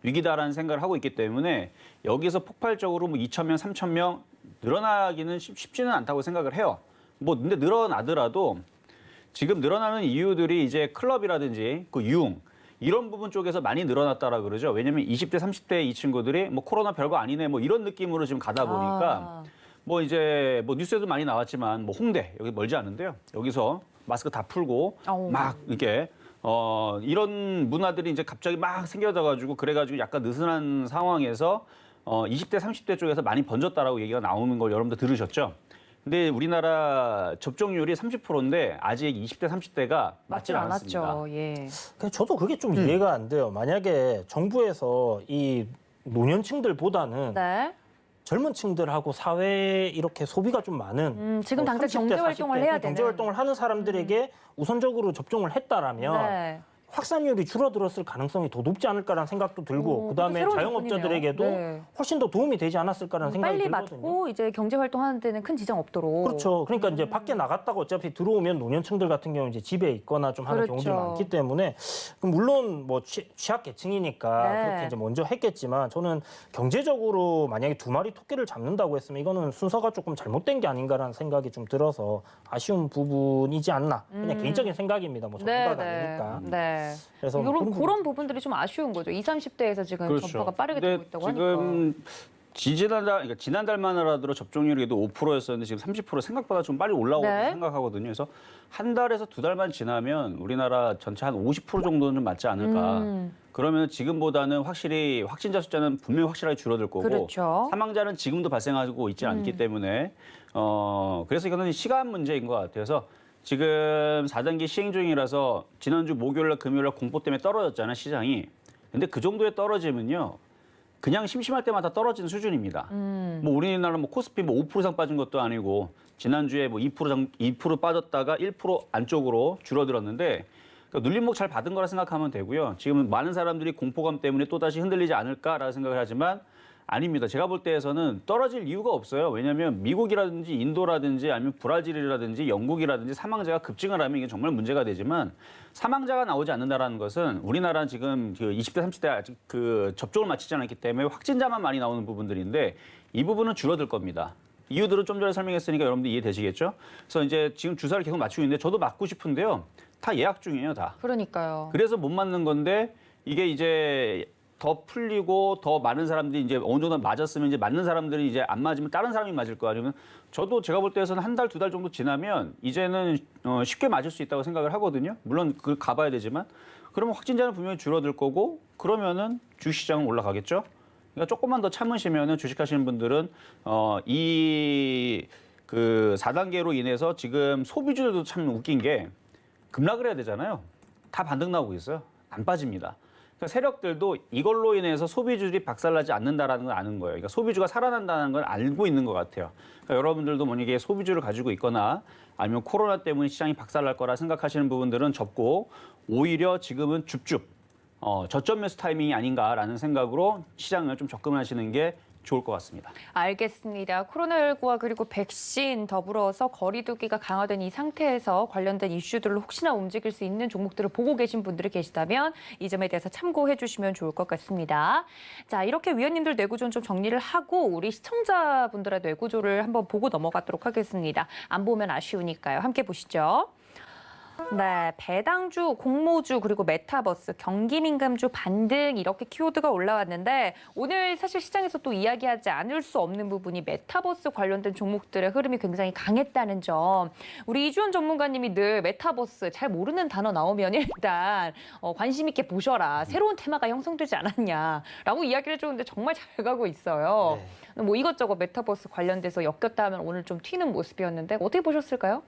위기다라는 생각을 하고 있기 때문에 여기서 폭발적으로 뭐 2,000명, 3,000명 늘어나기는 쉽지는 않다고 생각을 해요. 뭐 근데 늘어나더라도 지금 늘어나는 이유들이 이제 클럽이라든지 그 유흥 이런 부분 쪽에서 많이 늘어났다라 그러죠. 왜냐면 20대, 30대 이 친구들이 뭐 코로나 별거 아니네 뭐 이런 느낌으로 지금 가다 보니까 뭐 이제 뭐 뉴스에도 많이 나왔지만 뭐 홍대 여기 멀지 않은데요. 여기서 마스크 다 풀고 막 이렇게 이런 문화들이 이제 갑자기 막 생겨져가지고 그래가지고 약간 느슨한 상황에서 20대, 30대 쪽에서 많이 번졌다라고 얘기가 나오는 걸 여러분들 들으셨죠? 근데 우리나라 접종률이 30%인데 아직 20대, 30대가 맞질 않았습니다. 않았죠. 예. 그래서 저도 그게 좀 이해가 안 돼요. 만약에 정부에서 이 노년층들보다는 네. 젊은 층들하고 사회에 이렇게 소비가 좀 많은 지금 당장 30대, 경제 활동을 40대 해야 되는. 경제 활동을 하는 사람들에게 우선적으로 접종을 했다라면 네. 확산율이 줄어들었을 가능성이 더 높지 않을까라는 생각도 들고, 그다음에 새로운 자영업자들에게도 접근이네요. 네. 훨씬 더 도움이 되지 않았을까라는 생각이 빨리 들거든요. 맞고 이제 경제 활동하는 데는 큰 지장 없도록. 그렇죠. 그러니까 이제 밖에 나갔다가 어차피 들어오면 노년층들 같은 경우 이제 집에 있거나 좀 하는 그렇죠. 경우들이 많기 때문에 물론 뭐 취약 계층이니까 네. 그렇게 이제 먼저 했겠지만, 저는 경제적으로 만약에 2마리 토끼를 잡는다고 했으면 이거는 순서가 조금 잘못된 게 아닌가라는 생각이 좀 들어서 아쉬운 부분이지 않나. 그냥 개인적인 생각입니다. 뭐 전문가가 아니니까. 네. 그래서 그런 부분들이 좀 아쉬운 거죠. 20, 30대에서 지금 그렇죠. 전파가 빠르게 근데 되고 있다고 하니까. 지금 그러니까 지난달만 하더라도 접종률이 5%였었는데 지금 30% 생각보다 좀 빨리 올라오고 네. 생각하거든요. 그래서 한 달에서 2달만 지나면 우리나라 전체 한 50% 정도는 좀 맞지 않을까. 그러면 지금보다는 확실히 확진자 숫자는 분명히 확실하게 줄어들 거고, 그렇죠. 사망자는 지금도 발생하고 있지 않기 때문에 그래서 이거는 시간 문제인 것 같아요. 그래서 지금 4단계 시행 중이라서 지난주 목요일날 금요일날 공포 때문에 떨어졌잖아요, 시장이. 근데 그 정도에 떨어지면요, 그냥 심심할 때마다 떨어지는 수준입니다. 뭐 우리나라 뭐 코스피 뭐 5% 이상 빠진 것도 아니고, 지난주에 뭐 2% 빠졌다가 1% 안쪽으로 줄어들었는데, 그러니까 눌림목 잘 받은 거라 생각하면 되고요. 지금은 많은 사람들이 공포감 때문에 또다시 흔들리지 않을까라는 생각을 하지만 아닙니다. 제가 볼 때에서는 떨어질 이유가 없어요. 왜냐하면 미국이라든지 인도라든지 아니면 브라질이라든지 영국이라든지 사망자가 급증을 하면 이게 정말 문제가 되지만, 사망자가 나오지 않는다라는 것은 우리나라 지금 그 20대, 30대 아직 그 접종을 마치지 않았기 때문에 확진자만 많이 나오는 부분들인데, 이 부분은 줄어들 겁니다. 이유들은 좀 전에 설명했으니까 여러분들 이해되시겠죠? 그래서 이제 지금 주사를 계속 맞추고 있는데 저도 맞고 싶은데요. 다 예약 중이에요, 다. 그러니까요. 그래서 못 맞는 건데, 이게 이제 더 풀리고 더 많은 사람들이 이제 어느 정도 맞았으면 이제 맞는 사람들이 이제 안 맞으면 다른 사람이 맞을 거 아니면, 저도 제가 볼 때에서는 한 달, 2달 정도 지나면 이제는 쉽게 맞을 수 있다고 생각을 하거든요. 물론 그걸 가봐야 되지만, 그러면 확진자는 분명히 줄어들 거고, 그러면은 주식시장은 올라가겠죠. 그러니까 조금만 더 참으시면은 주식하시는 분들은 이 그 4단계로 인해서 지금 소비주들도 참 웃긴 게 급락을 해야 되잖아요. 다 반등 나오고 있어요. 안 빠집니다. 그러니까 세력들도 이걸로 인해서 소비주들이 박살나지 않는다라는 걸 아는 거예요. 그러니까 소비주가 살아난다는 걸 알고 있는 것 같아요. 그러니까 여러분들도 만약에 소비주를 가지고 있거나 아니면 코로나 때문에 시장이 박살날 거라 생각하시는 부분들은 접고, 오히려 지금은 줍줍 저점 매수 타이밍이 아닌가라는 생각으로 시장을 좀 접근하시는 게 좋을 것 같습니다. 알겠습니다. 코로나19와 그리고 백신 더불어서 거리 두기가 강화된 이 상태에서 관련된 이슈들로 혹시나 움직일 수 있는 종목들을 보고 계신 분들이 계시다면 이 점에 대해서 참고해 주시면 좋을 것 같습니다. 자, 이렇게 위원님들 뇌구조는 좀 정리를 하고 우리 시청자분들의 뇌구조를 한번 보고 넘어가도록 하겠습니다. 안 보면 아쉬우니까요. 함께 보시죠. 네, 배당주, 공모주, 그리고 메타버스, 경기민감주 반등 이렇게 키워드가 올라왔는데, 오늘 사실 시장에서 또 이야기하지 않을 수 없는 부분이 메타버스 관련된 종목들의 흐름이 굉장히 강했다는 점. 우리 이주원 전문가님이 늘 메타버스 잘 모르는 단어 나오면 일단 관심 있게 보셔라. 새로운 테마가 형성되지 않았냐라고 이야기를 해주는데 정말 잘 가고 있어요. 네. 뭐 이것저것 메타버스 관련돼서 엮였다 하면 오늘 좀 튀는 모습이었는데 어떻게 보셨을까요?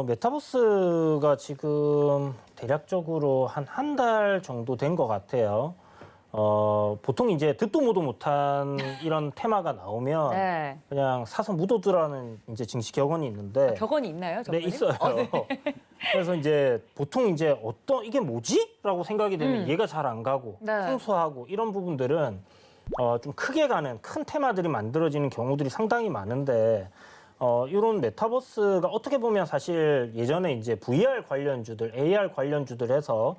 메타버스가 지금 대략적으로 한 달 정도 된 것 같아요. 보통 이제 듣도 보도 못한 이런 테마가 나오면 네. 그냥 사서 묻어두라는 이제 증시 격언이 있는데 격언이 있나요? 네, 저번에? 있어요. 그래서 이제 보통 이제 이게 뭐지? 라고 생각이 되면 이해가 잘 안 가고 네. 생소하고 이런 부분들은 좀 크게 가는 큰 테마들이 만들어지는 경우들이 상당히 많은데 이런 메타버스가 어떻게 보면 사실 예전에 이제 VR 관련주들, AR 관련주들 해서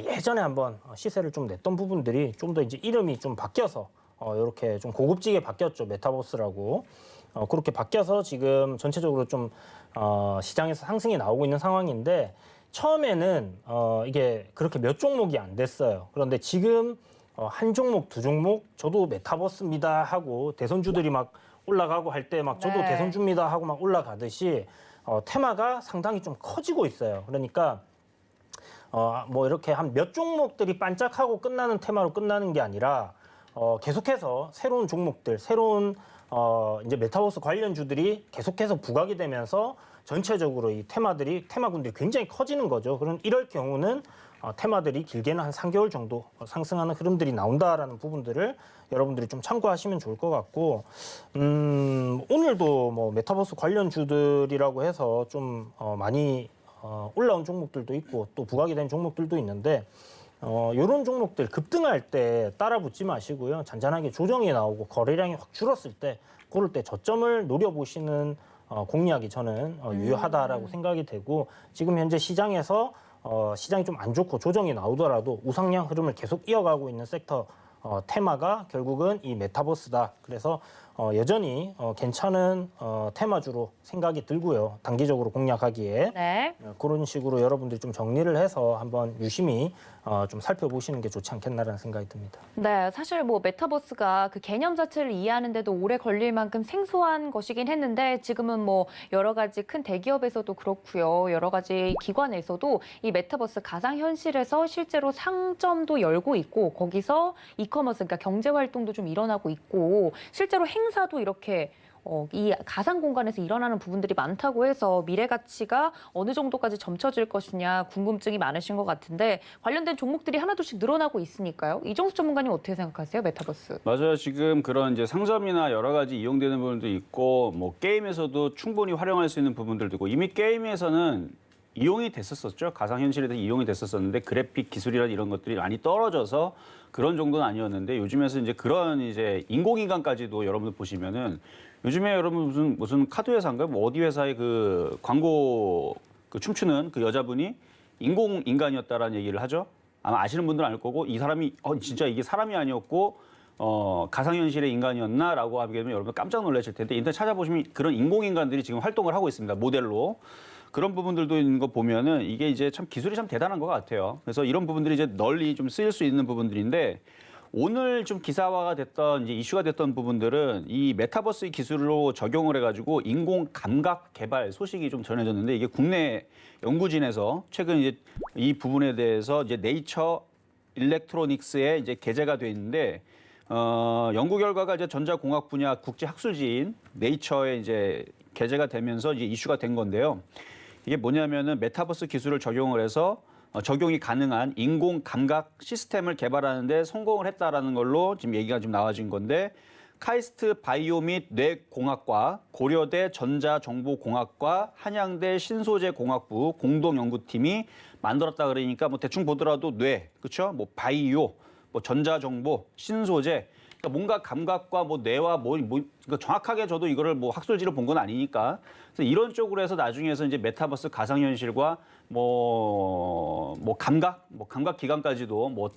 예전에 한번 시세를 좀 냈던 부분들이 좀 더 이제 이름이 좀 바뀌어서 이렇게 좀 고급지게 바뀌었죠. 메타버스라고. 그렇게 바뀌어서 지금 전체적으로 좀 시장에서 상승이 나오고 있는 상황인데 처음에는 이게 그렇게 몇 종목이 안 됐어요. 그런데 지금 한 종목, 두 종목 저도 메타버스입니다 하고 대선주들이 막 올라가고 할 때 막 저도 네. 대선주입니다 하고 막 올라가듯이 테마가 상당히 좀 커지고 있어요. 그러니까 뭐 이렇게 한 몇 종목들이 반짝하고 끝나는 테마로 끝나는 게 아니라 계속해서 새로운 종목들, 새로운 이제 메타버스 관련주들이 계속해서 부각이 되면서 전체적으로 이 테마군들이 굉장히 커지는 거죠. 그럼 이럴 경우는 테마들이 길게는 한 3개월 정도 상승하는 흐름들이 나온다라는 부분들을 여러분들이 좀 참고하시면 좋을 것 같고, 오늘도 뭐 메타버스 관련주들이라고 해서 좀 많이 올라온 종목들도 있고 또 부각이 된 종목들도 있는데 이런 종목들 급등할 때 따라 붙지 마시고요. 잔잔하게 조정이 나오고 거래량이 확 줄었을 때 그럴 때 저점을 노려보시는 공략이 저는 유효하다라고 생각이 되고 지금 현재 시장에서 시장이 좀 안 좋고 조정이 나오더라도 우상향 흐름을 계속 이어가고 있는 섹터 테마가 결국은 이 메타버스다. 그래서 여전히 괜찮은 테마주로 생각이 들고요. 단기적으로 공략하기에 네. 그런 식으로 여러분들이 좀 정리를 해서 한번 유심히 좀 살펴보시는 게 좋지 않겠나라는 생각이 듭니다. 네, 사실 뭐 메타버스가 그 개념 자체를 이해하는데도 오래 걸릴 만큼 생소한 것이긴 했는데 지금은 뭐 여러 가지 큰 대기업에서도 그렇고요. 여러 가지 기관에서도 이 메타버스 가상현실에서 실제로 상점도 열고 있고 거기서 이커머스, 그러니까 경제 활동도 좀 일어나고 있고 실제로 행사도 이렇게 이 가상 공간에서 일어나는 부분들이 많다고 해서 미래 가치가 어느 정도까지 점쳐질 것이냐 궁금증이 많으신 것 같은데 관련된 종목들이 하나둘씩 늘어나고 있으니까요. 이정수 전문가님 어떻게 생각하세요? 메타버스. 맞아요. 지금 그런 이제 상점이나 여러 가지 이용되는 부분도 있고 뭐 게임에서도 충분히 활용할 수 있는 부분들도 있고 이미 게임에서는 이용이 됐었었죠. 가상현실에 대해서 이용이 됐었었는데 그래픽 기술이나 이런 것들이 많이 떨어져서 그런 정도는 아니었는데 요즘에서 이제 그런 이제 인공인간까지도 여러분들 보시면은 요즘에 여러분 무슨 카드 회사인가요? 뭐 어디 회사의 그 광고 그 춤추는 그 여자분이 인공인간이었다라는 얘기를 하죠. 아마 아시는 분들은 알 거고 이 사람이 진짜 이게 사람이 아니었고 가상현실의 인간이었나라고 하게 되면 여러분 깜짝 놀라실 텐데 인터넷 찾아보시면 그런 인공인간들이 지금 활동을 하고 있습니다. 모델로. 그런 부분들도 있는 거 보면은 이게 이제 참 기술이 참 대단한 것 같아요. 그래서 이런 부분들이 이제 널리 좀 쓰일 수 있는 부분들인데 오늘 좀 기사화가 됐던 이제 이슈가 됐던 부분들은 이 메타버스 기술로 적용을 해가지고 인공 감각 개발 소식이 좀 전해졌는데 이게 국내 연구진에서 최근 이제 이 부분에 대해서 이제 네이처 일렉트로닉스에 이제 게재가 돼 있는데 연구 결과가 이제 전자공학 분야 국제 학술지인 네이처에 이제 게재가 되면서 이제 이슈가 된 건데요. 이게 뭐냐면은 메타버스 기술을 적용을 해서 적용이 가능한 인공 감각 시스템을 개발하는데 성공을 했다라는 걸로 지금 얘기가 좀 나와진 건데 카이스트 바이오 및 뇌공학과, 고려대 전자정보공학과, 한양대 신소재공학부 공동 연구팀이 만들었다 그러니까 뭐 대충 보더라도 뇌, 그렇죠? 뭐 바이오, 뭐 전자정보, 신소재. 그러니까 뭔가 감각과 뭐 뇌와 그러니까 정확하게 저도 이거를 뭐 학술지를 본 건 아니니까 그래서 이런 쪽으로 해서 나중에서 이제 메타버스 가상현실과 뭐 감각 기관까지도 뭐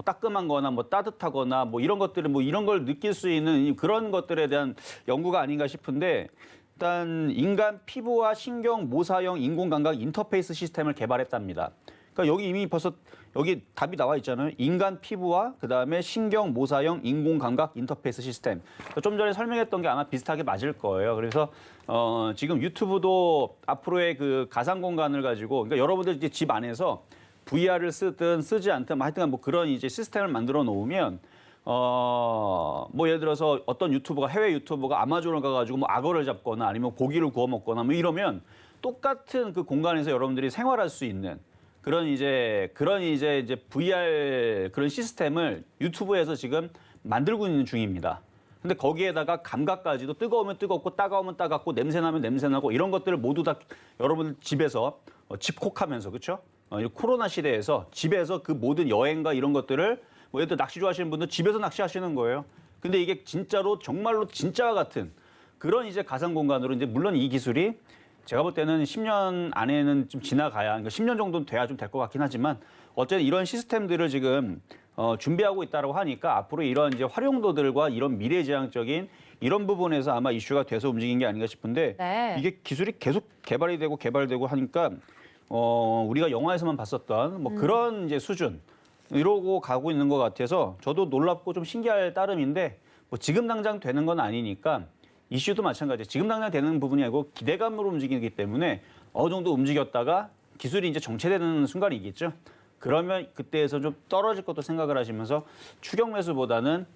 따끔한거나 뭐 따뜻하거나 뭐 이런 것들을 뭐 이런 걸 느낄 수 있는 그런 것들에 대한 연구가 아닌가 싶은데 일단 인간 피부와 신경 모사형 인공감각 인터페이스 시스템을 개발했답니다. 그러니까 여기 이미 벌써 여기 답이 나와 있잖아요. 인간 피부와 그다음에 신경 모사형 인공감각 인터페이스 시스템. 좀 전에 설명했던 게 아마 비슷하게 맞을 거예요. 그래서 지금 유튜브도 앞으로의 그 가상 공간을 가지고 그러니까 여러분들 이제 집 안에서 VR을 쓰든 쓰지 않든 하여튼 뭐 그런 이제 시스템을 만들어 놓으면 뭐 예를 들어서 어떤 유튜버가 해외 유튜버가 아마존을 가가지고 뭐 악어를 잡거나 아니면 고기를 구워 먹거나 뭐 이러면 똑같은 그 공간에서 여러분들이 생활할 수 있는 그런 이제 VR 그런 시스템을 유튜브에서 지금 만들고 있는 중입니다. 근데 거기에다가 감각까지도 뜨거우면 뜨겁고 따가우면 따갑고 냄새나면 냄새나고 이런 것들을 모두 다 여러분 집에서 집콕하면서 그렇죠? 이 코로나 시대에서 집에서 그 모든 여행과 이런 것들을 뭐 예를 들어 낚시 좋아하시는 분들 집에서 낚시하시는 거예요. 근데 이게 진짜로 정말로 진짜와 같은 그런 이제 가상 공간으로 이제 물론 이 기술이 제가 볼 때는 10년 안에는 좀 지나가야 그러니까 10년 정도는 돼야 좀 될 것 같긴 하지만 어쨌든 이런 시스템들을 지금 준비하고 있다고 하니까 앞으로 이런 이제 활용도들과 이런 미래지향적인 이런 부분에서 아마 이슈가 돼서 움직인 게 아닌가 싶은데 네. 이게 기술이 계속 개발되고 하니까 우리가 영화에서만 봤었던 뭐 그런 이제 수준 이러고 가고 있는 것 같아서 저도 놀랍고 좀 신기할 따름인데 뭐 지금 당장 되는 건 아니니까 이슈도 마찬가지예요. 지금 당장 되는 부분이 아니고 기대감으로 움직이기 때문에 어느 정도 움직였다가 기술이 이제 정체되는 순간이겠죠. 그러면 그때에서 좀 떨어질 것도 생각을 하시면서 추격 매수보다는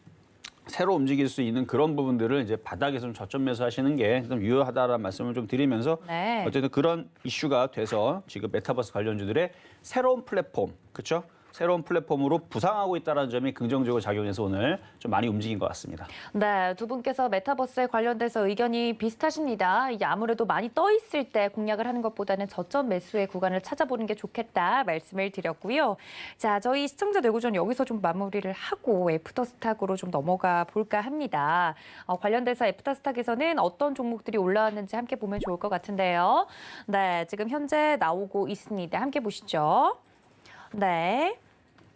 새로 움직일 수 있는 그런 부분들을 이제 바닥에서 좀 저점 매수하시는 게 좀 유효하다라는 말씀을 좀 드리면서 네. 어쨌든 그런 이슈가 돼서 지금 메타버스 관련주들의 새로운 플랫폼, 그렇죠? 새로운 플랫폼으로 부상하고 있다는 점이 긍정적으로 작용해서 오늘 좀 많이 움직인 것 같습니다. 네, 두 분께서 메타버스에 관련돼서 의견이 비슷하십니다. 이게 아무래도 많이 떠 있을 때 공략을 하는 것보다는 저점 매수의 구간을 찾아보는 게 좋겠다 말씀을 드렸고요. 자, 저희 시청자 뇌구전 여기서 좀 마무리를 하고 애프터스탁으로 좀 넘어가 볼까 합니다. 관련돼서 애프터스탁에서는 어떤 종목들이 올라왔는지 함께 보면 좋을 것 같은데요. 네, 지금 현재 나오고 있습니다. 함께 보시죠. 네.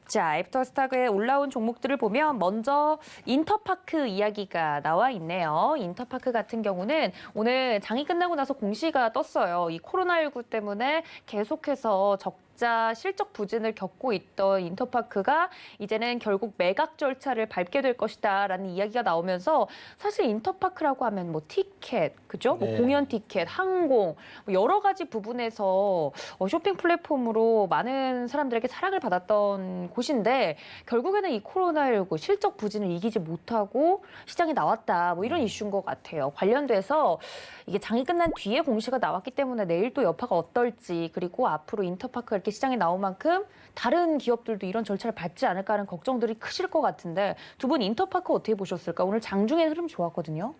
자, 애프터스탁에 올라온 종목들을 보면 먼저 인터파크 이야기가 나와 있네요. 인터파크 같은 경우는 오늘 장이 끝나고 나서 공시가 떴어요. 이 코로나19 때문에 계속해서 적자 실적 부진을 겪고 있던 인터파크가 이제는 결국 매각 절차를 밟게 될 것이다라는 이야기가 나오면서 사실 인터파크라고 하면 뭐 티켓, 그죠? 뭐 네. 공연 티켓, 항공 뭐 여러 가지 부분에서 쇼핑 플랫폼으로 많은 사람들에게 사랑을 받았던 곳인데 결국에는 이 코로나19 실적 부진을 이기지 못하고 시장에 나왔다. 뭐 이런 이슈인 것 같아요. 관련돼서 이게 장이 끝난 뒤에 공시가 나왔기 때문에 내일 또 여파가 어떨지 그리고 앞으로 인터파크가 이렇게 시장에 나온 만큼 다른 기업들도 이런 절차를 밟지 않을까 하는 걱정들이 크실 것 같은데 두 분 인터파크 어떻게 보셨을까? 오늘 장중에 흐름 좋았거든요.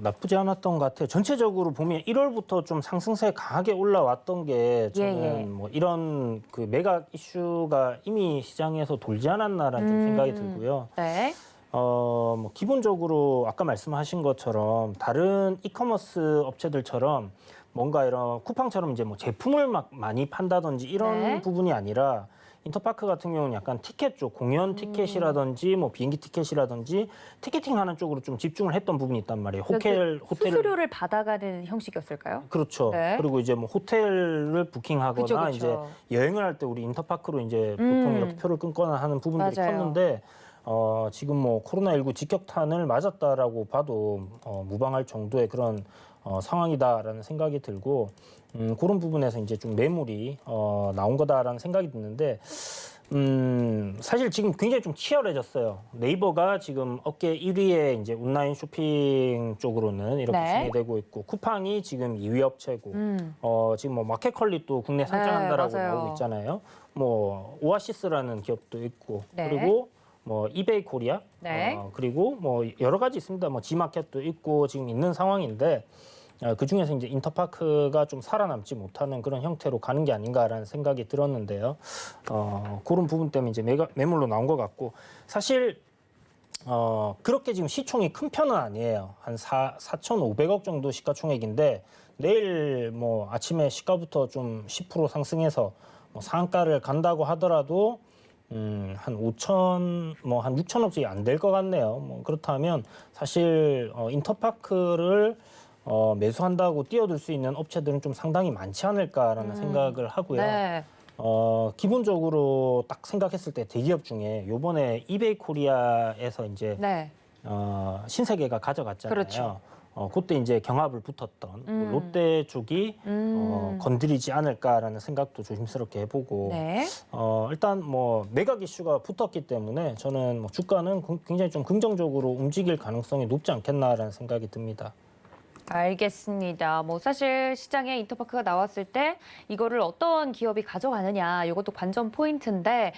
나쁘지 않았던 것 같아요. 전체적으로 보면 1월부터 좀 상승세 강하게 올라왔던 게 저는 예. 뭐 이런 그 매각 이슈가 이미 시장에서 돌지 않았나라는 좀 생각이 들고요. 네. 뭐 기본적으로 아까 말씀하신 것처럼 다른 이커머스 업체들처럼 뭔가 이런 쿠팡처럼 이제 뭐 제품을 막 많이 판다든지 이런 네. 부분이 아니라 인터파크 같은 경우는 약간 티켓 쪽, 공연 티켓이라든지 뭐 비행기 티켓이라든지 티켓팅 하는 쪽으로 좀 집중을 했던 부분이 있단 말이에요. 호텔 수수료를 받아가는 형식이었을까요? 그렇죠. 네. 그리고 이제 뭐 호텔을 부킹하거나 그쵸, 그쵸. 이제 여행을 할 때 우리 인터파크로 이제 보통 이렇게 표를 끊거나 하는 부분들이 맞아요. 컸는데 지금 뭐 코로나19 직격탄을 맞았다라고 봐도 무방할 정도의 그런 상황이다라는 생각이 들고 그런 부분에서 이제 좀 매물이 나온 거다라는 생각이 드는데 사실 지금 굉장히 좀 치열해졌어요. 네이버가 지금 업계 1위에 이제 온라인 쇼핑 쪽으로는 이렇게 네. 진행되고 있고 쿠팡이 지금 2위 업체고 지금 뭐 마켓컬리도 국내 상장한다라고 맞아요. 나오고 있잖아요. 뭐 오아시스라는 기업도 있고 네. 그리고 뭐 이베이 코리아 네. 그리고 뭐 여러 가지 있습니다. 뭐 지마켓도 있고 지금 있는 상황인데 그 중에서 이제 인터파크가 좀 살아남지 못하는 그런 형태로 가는 게 아닌가라는 생각이 들었는데요. 그런 부분 때문에 이제 매물로 나온 것 같고 사실 그렇게 지금 시총이 큰 편은 아니에요. 한 4,500억 정도 시가총액인데 내일 뭐 아침에 시가부터 좀 10% 상승해서 뭐 상한가를 간다고 하더라도 한 5천 뭐 한 6천억짜리 안 될 것 같네요. 뭐 그렇다면 사실 인터파크를 매수한다고 뛰어들 수 있는 업체들은 좀 상당히 많지 않을까라는 생각을 하고요. 네. 기본적으로 딱 생각했을 때 대기업 중에 요번에 이베이 코리아에서 이제 네. 신세계가 가져갔잖아요. 그렇죠. 그때 이제 경합을 붙었던 롯데 쪽이 건드리지 않을까라는 생각도 조심스럽게 해보고 네. 일단 뭐 매각 이슈가 붙었기 때문에 저는 뭐 주가는 굉장히 좀 긍정적으로 움직일 가능성이 높지 않겠나라는 생각이 듭니다. 알겠습니다. 뭐 사실 시장에 인터파크가 나왔을 때 이거를 어떤 기업이 가져가느냐 이것도 관전 포인트인데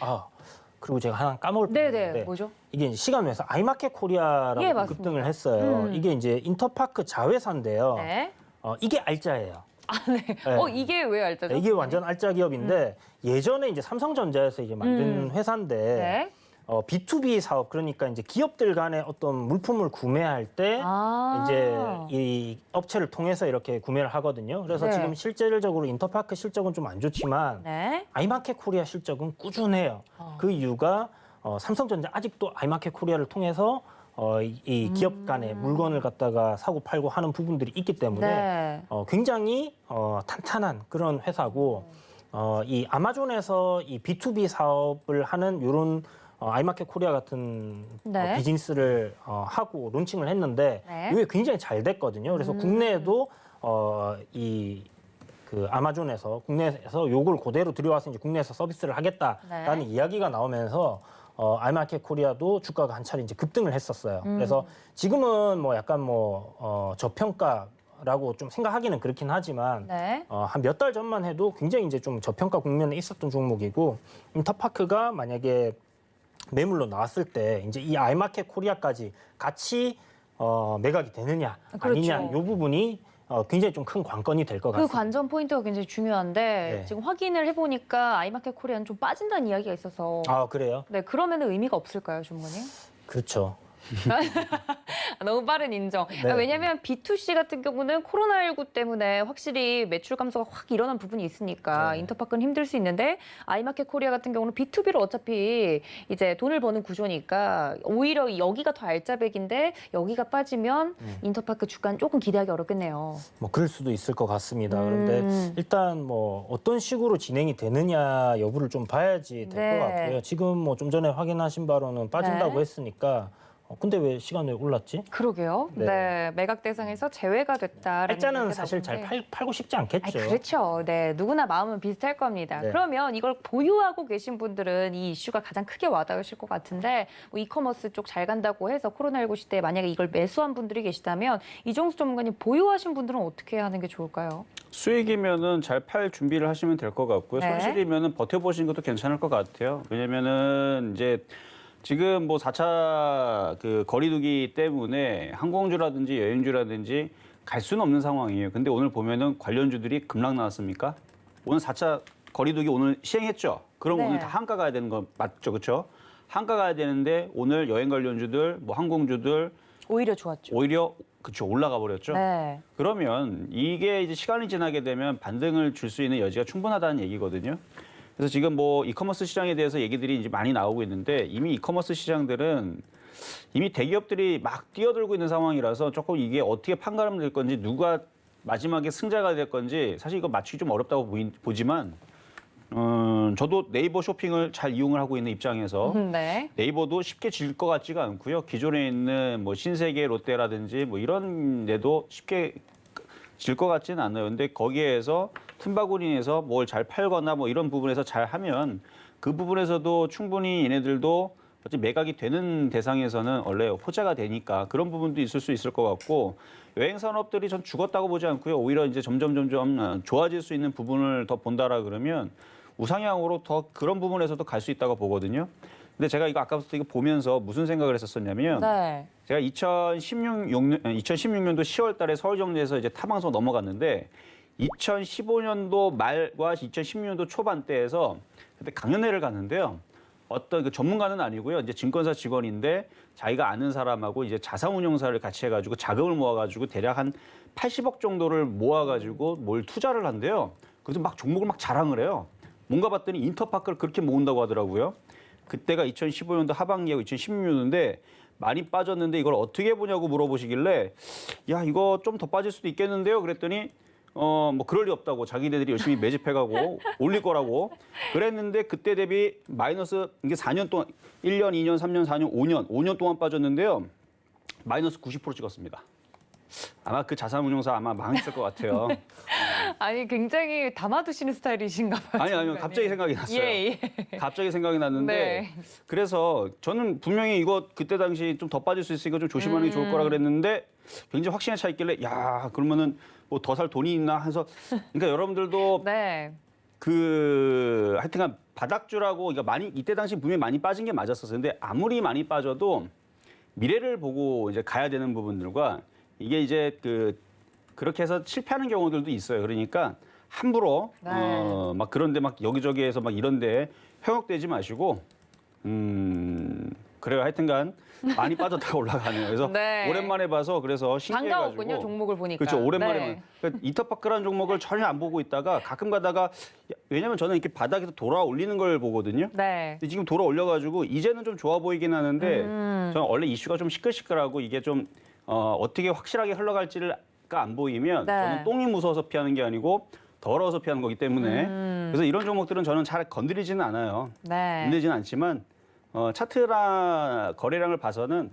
그리고 제가 하나 까먹을 네네 뻔했는데 뭐죠? 이게 이제 시간에서 아이마켓 코리아라고 예, 맞습니다. 급등을 했어요. 이게 이제 인터파크 자회사인데요. 네. 이게 알짜예요. 네. 네. 이게 왜 알짜죠? 이게 완전 알짜 기업인데 예전에 이제 삼성전자에서 이제 만든 회사인데 네. B2B 사업 그러니까 이제 기업들 간에 어떤 물품을 구매할 때 이제 이 업체를 통해서 이렇게 구매를 하거든요. 그래서 네. 지금 실질적으로 인터파크 실적은 좀 안 좋지만 네. 아이마켓 코리아 실적은 꾸준해요. 그 이유가 삼성전자 아직도 아이마켓 코리아를 통해서 이 기업 간에 물건을 갖다가 사고 팔고 하는 부분들이 있기 때문에 네. 굉장히 탄탄한 그런 회사고 이 아마존에서 이 B2B 사업을 하는 이런 아이마켓 코리아 같은 네. 비즈니스를 하고 론칭을 했는데 네. 이게 굉장히 잘 됐거든요. 그래서 국내에도 이 그 아마존에서 국내에서 요걸 그대로 들여와서 이제 국내에서 서비스를 하겠다라는 네. 이야기가 나오면서 아이마켓 코리아도 주가가 한 차례 이제 급등을 했었어요. 그래서 지금은 뭐 약간 뭐 저평가라고 좀 생각하기는 그렇긴 하지만 네. 한 몇 달 전만 해도 굉장히 이제 좀 저평가 국면에 있었던 종목이고 인터파크가 만약에 매물로 나왔을 때 이제 이 아이마켓 코리아까지 같이 매각이 되느냐 아니냐 그렇죠. 이 부분이 굉장히 좀 큰 관건이 될 것 그 같습니다. 관전 포인트가 굉장히 중요한데 네. 지금 확인을 해보니까 아이마켓 코리아는 좀 빠진다는 이야기가 있어서 그래요? 네 그러면 의미가 없을까요, 주무관님? 그렇죠. 너무 빠른 인정. 네. 왜냐하면 B2C 같은 경우는 코로나19 때문에 확실히 매출 감소가 확 일어난 부분이 있으니까 네. 인터파크는 힘들 수 있는데 아이마켓 코리아 같은 경우는 B2B로 어차피 이제 돈을 버는 구조니까 오히려 여기가 더 알짜배기인데 여기가 빠지면 인터파크 주가는 조금 기대하기 어렵겠네요. 뭐 그럴 수도 있을 것 같습니다. 그런데 일단 뭐 어떤 식으로 진행이 되느냐 여부를 좀 봐야지 될 네. 것 같고요. 지금 뭐 좀 전에 확인하신 바로는 빠진다고 네. 했으니까 근데 왜 시간이 올랐지? 그러게요. 네. 네. 매각 대상에서 제외가 됐다라는 알짜는 얘기가 사실 잘 나오는데. 팔고 싶지 않겠죠. 그렇죠. 네, 누구나 마음은 비슷할 겁니다. 네. 그러면 이걸 보유하고 계신 분들은 이 이슈가 가장 크게 와닿으실 것 같은데 뭐 이커머스 쪽 잘 간다고 해서 코로나19 시대에 만약에 이걸 매수한 분들이 계시다면 이종수 전문가님 보유하신 분들은 어떻게 하는 게 좋을까요? 수익이면은 잘 팔 준비를 하시면 될 것 같고요. 네. 손실이면은 버텨보시는 것도 괜찮을 것 같아요. 왜냐면은 이제 지금 뭐 4차 그 거리두기 때문에 항공주라든지 여행주라든지 갈 수는 없는 상황이에요. 근데 오늘 보면은 관련주들이 급락 나왔습니까? 오늘 4차 거리두기 오늘 시행했죠. 그럼 네. 오늘 다 한가 가야 되는 거 맞죠, 그렇죠? 한가 가야 되는데 오늘 여행 관련주들, 뭐 항공주들 오히려 좋았죠. 오히려 그쵸 올라가 버렸죠. 네. 그러면 이게 이제 시간이 지나게 되면 반등을 줄 수 있는 여지가 충분하다는 얘기거든요. 그래서 지금 뭐 이커머스 시장에 대해서 얘기들이 이제 많이 나오고 있는데 이미 이커머스 시장들은 이미 대기업들이 막 뛰어들고 있는 상황이라서 조금 이게 어떻게 판가름 될 건지 누가 마지막에 승자가 될 건지 사실 이거 맞추기 좀 어렵다고 보지만 저도 네이버 쇼핑을 잘 이용을 하고 있는 입장에서 네. 네이버도 쉽게 질 것 같지가 않고요. 기존에 있는 뭐 신세계, 롯데라든지 뭐 이런 데도 쉽게 질 것 같지는 않아요. 근데 거기에서 틈바구니에서 뭘 잘 팔거나 뭐 이런 부분에서 잘 하면 그 부분에서도 충분히 얘네들도 어찌 매각이 되는 대상에서는 원래 호재가 되니까 그런 부분도 있을 수 있을 것 같고 여행 산업들이 전 죽었다고 보지 않고요. 오히려 이제 점점 좋아질 수 있는 부분을 더 본다라 그러면 우상향으로 더 그런 부분에서도 갈 수 있다고 보거든요. 근데 제가 이거 아까부터 이거 보면서 무슨 생각을 했었냐면 네. 제가 2016년도 10월 달에 서울정리에서 이제 타방송 넘어갔는데 2015년도 말과 2016년도 초반 때에서 그때 강연회를 갔는데요. 어떤 그 전문가는 아니고요. 이제 증권사 직원인데 자기가 아는 사람하고 이제 자산운용사를 같이 해가지고 자금을 모아가지고 대략 한 80억 정도를 모아가지고 뭘 투자를 한대요. 그래서 막 종목을 막 자랑을 해요. 뭔가 봤더니 인터파크를 그렇게 모은다고 하더라고요. 그때가 2015년도 하반기하고 2016년도인데 많이 빠졌는데 이걸 어떻게 보냐고 물어보시길래 야 이거 좀 더 빠질 수도 있겠는데요. 그랬더니 뭐 그럴 리 없다고 자기네들이 열심히 매집해가고 올릴 거라고 그랬는데 그때 대비 마이너스 이게 4년 동안 1년, 2년, 3년, 4년, 5년 동안 빠졌는데요. 마이너스 90% 찍었습니다. 아마 그 자산운용사 아마 망했을 것 같아요. 아니 굉장히 담아두시는 스타일이신가 봐요. 아니요. 갑자기 생각이 났어요. 예. 갑자기 생각이 났는데 네. 그래서 저는 분명히 이거 그때 당시 좀 더 빠질 수 있으니까 좀 조심하는 게 좋을 거라 그랬는데 굉장히 확신에 차 있길래 야 그러면은 뭐 더 살 돈이 있나 해서 그러니까 여러분들도 네. 그 하여튼간 바닥주라고 그러니까 많이 이때 당시 분명히 많이 빠진 게 맞았었어요. 근데 아무리 많이 빠져도 미래를 보고 이제 가야 되는 부분들과 이게 이제 그렇게 해서 실패하는 경우들도 있어요. 그러니까 함부로 네. 막 그런데 막 여기저기에서 막 이런데 현혹되지 마시고 그래요. 하여튼간 많이 빠졌다가 올라가네요. 그래서 네. 오랜만에 봐서 그래서 신기해가지고 반가웠군요, 종목을 보니까. 그렇죠. 오랜만에 네. 그러니까 이터파크라는 종목을 전혀 안 보고 있다가 가끔 가다가 왜냐면 저는 이렇게 바닥에서 돌아 올리는 걸 보거든요. 네. 근데 지금 돌아 올려가지고 이제는 좀 좋아 보이긴 하는데 저는 원래 이슈가 좀 시끌시끌하고 이게 좀 어떻게 확실하게 흘러갈지가 안 보이면 네. 저는 똥이 무서워서 피하는 게 아니고 더러워서 피하는 거기 때문에 그래서 이런 종목들은 저는 잘 건드리지는 않아요. 네. 건드리지는 않지만 차트나 거래량을 봐서는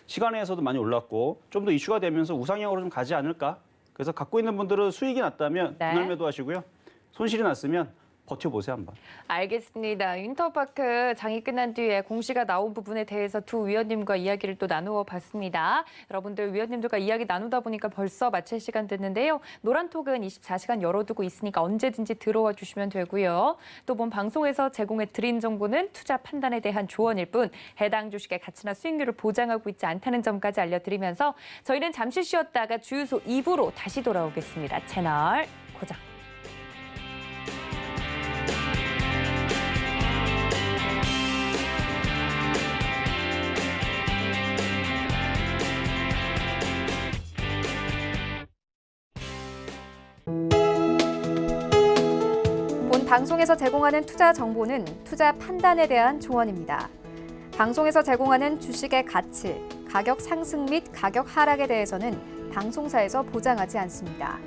시간에서도 많이 올랐고 좀 더 이슈가 되면서 우상향으로 좀 가지 않을까. 그래서 갖고 있는 분들은 수익이 났다면 네. 분할 매도하시고요. 손실이 났으면 버텨보세요 한번. 알겠습니다. 인터파크 장이 끝난 뒤에 공시가 나온 부분에 대해서 두 위원님과 이야기를 또 나누어 봤습니다. 여러분들 위원님들과 이야기 나누다 보니까 벌써 마칠 시간 됐는데요. 노란톡은 24시간 열어두고 있으니까 언제든지 들어와 주시면 되고요. 또 본 방송에서 제공해 드린 정보는 투자 판단에 대한 조언일 뿐 해당 주식의 가치나 수익률을 보장하고 있지 않다는 점까지 알려드리면서 저희는 잠시 쉬었다가 주유소 2부로 다시 돌아오겠습니다. 채널 고정. 본 방송에서 제공하는 투자 정보는 투자 판단에 대한 조언입니다. 방송에서 제공하는 주식의 가치, 가격 상승 및 가격 하락에 대해서는 방송사에서 보장하지 않습니다.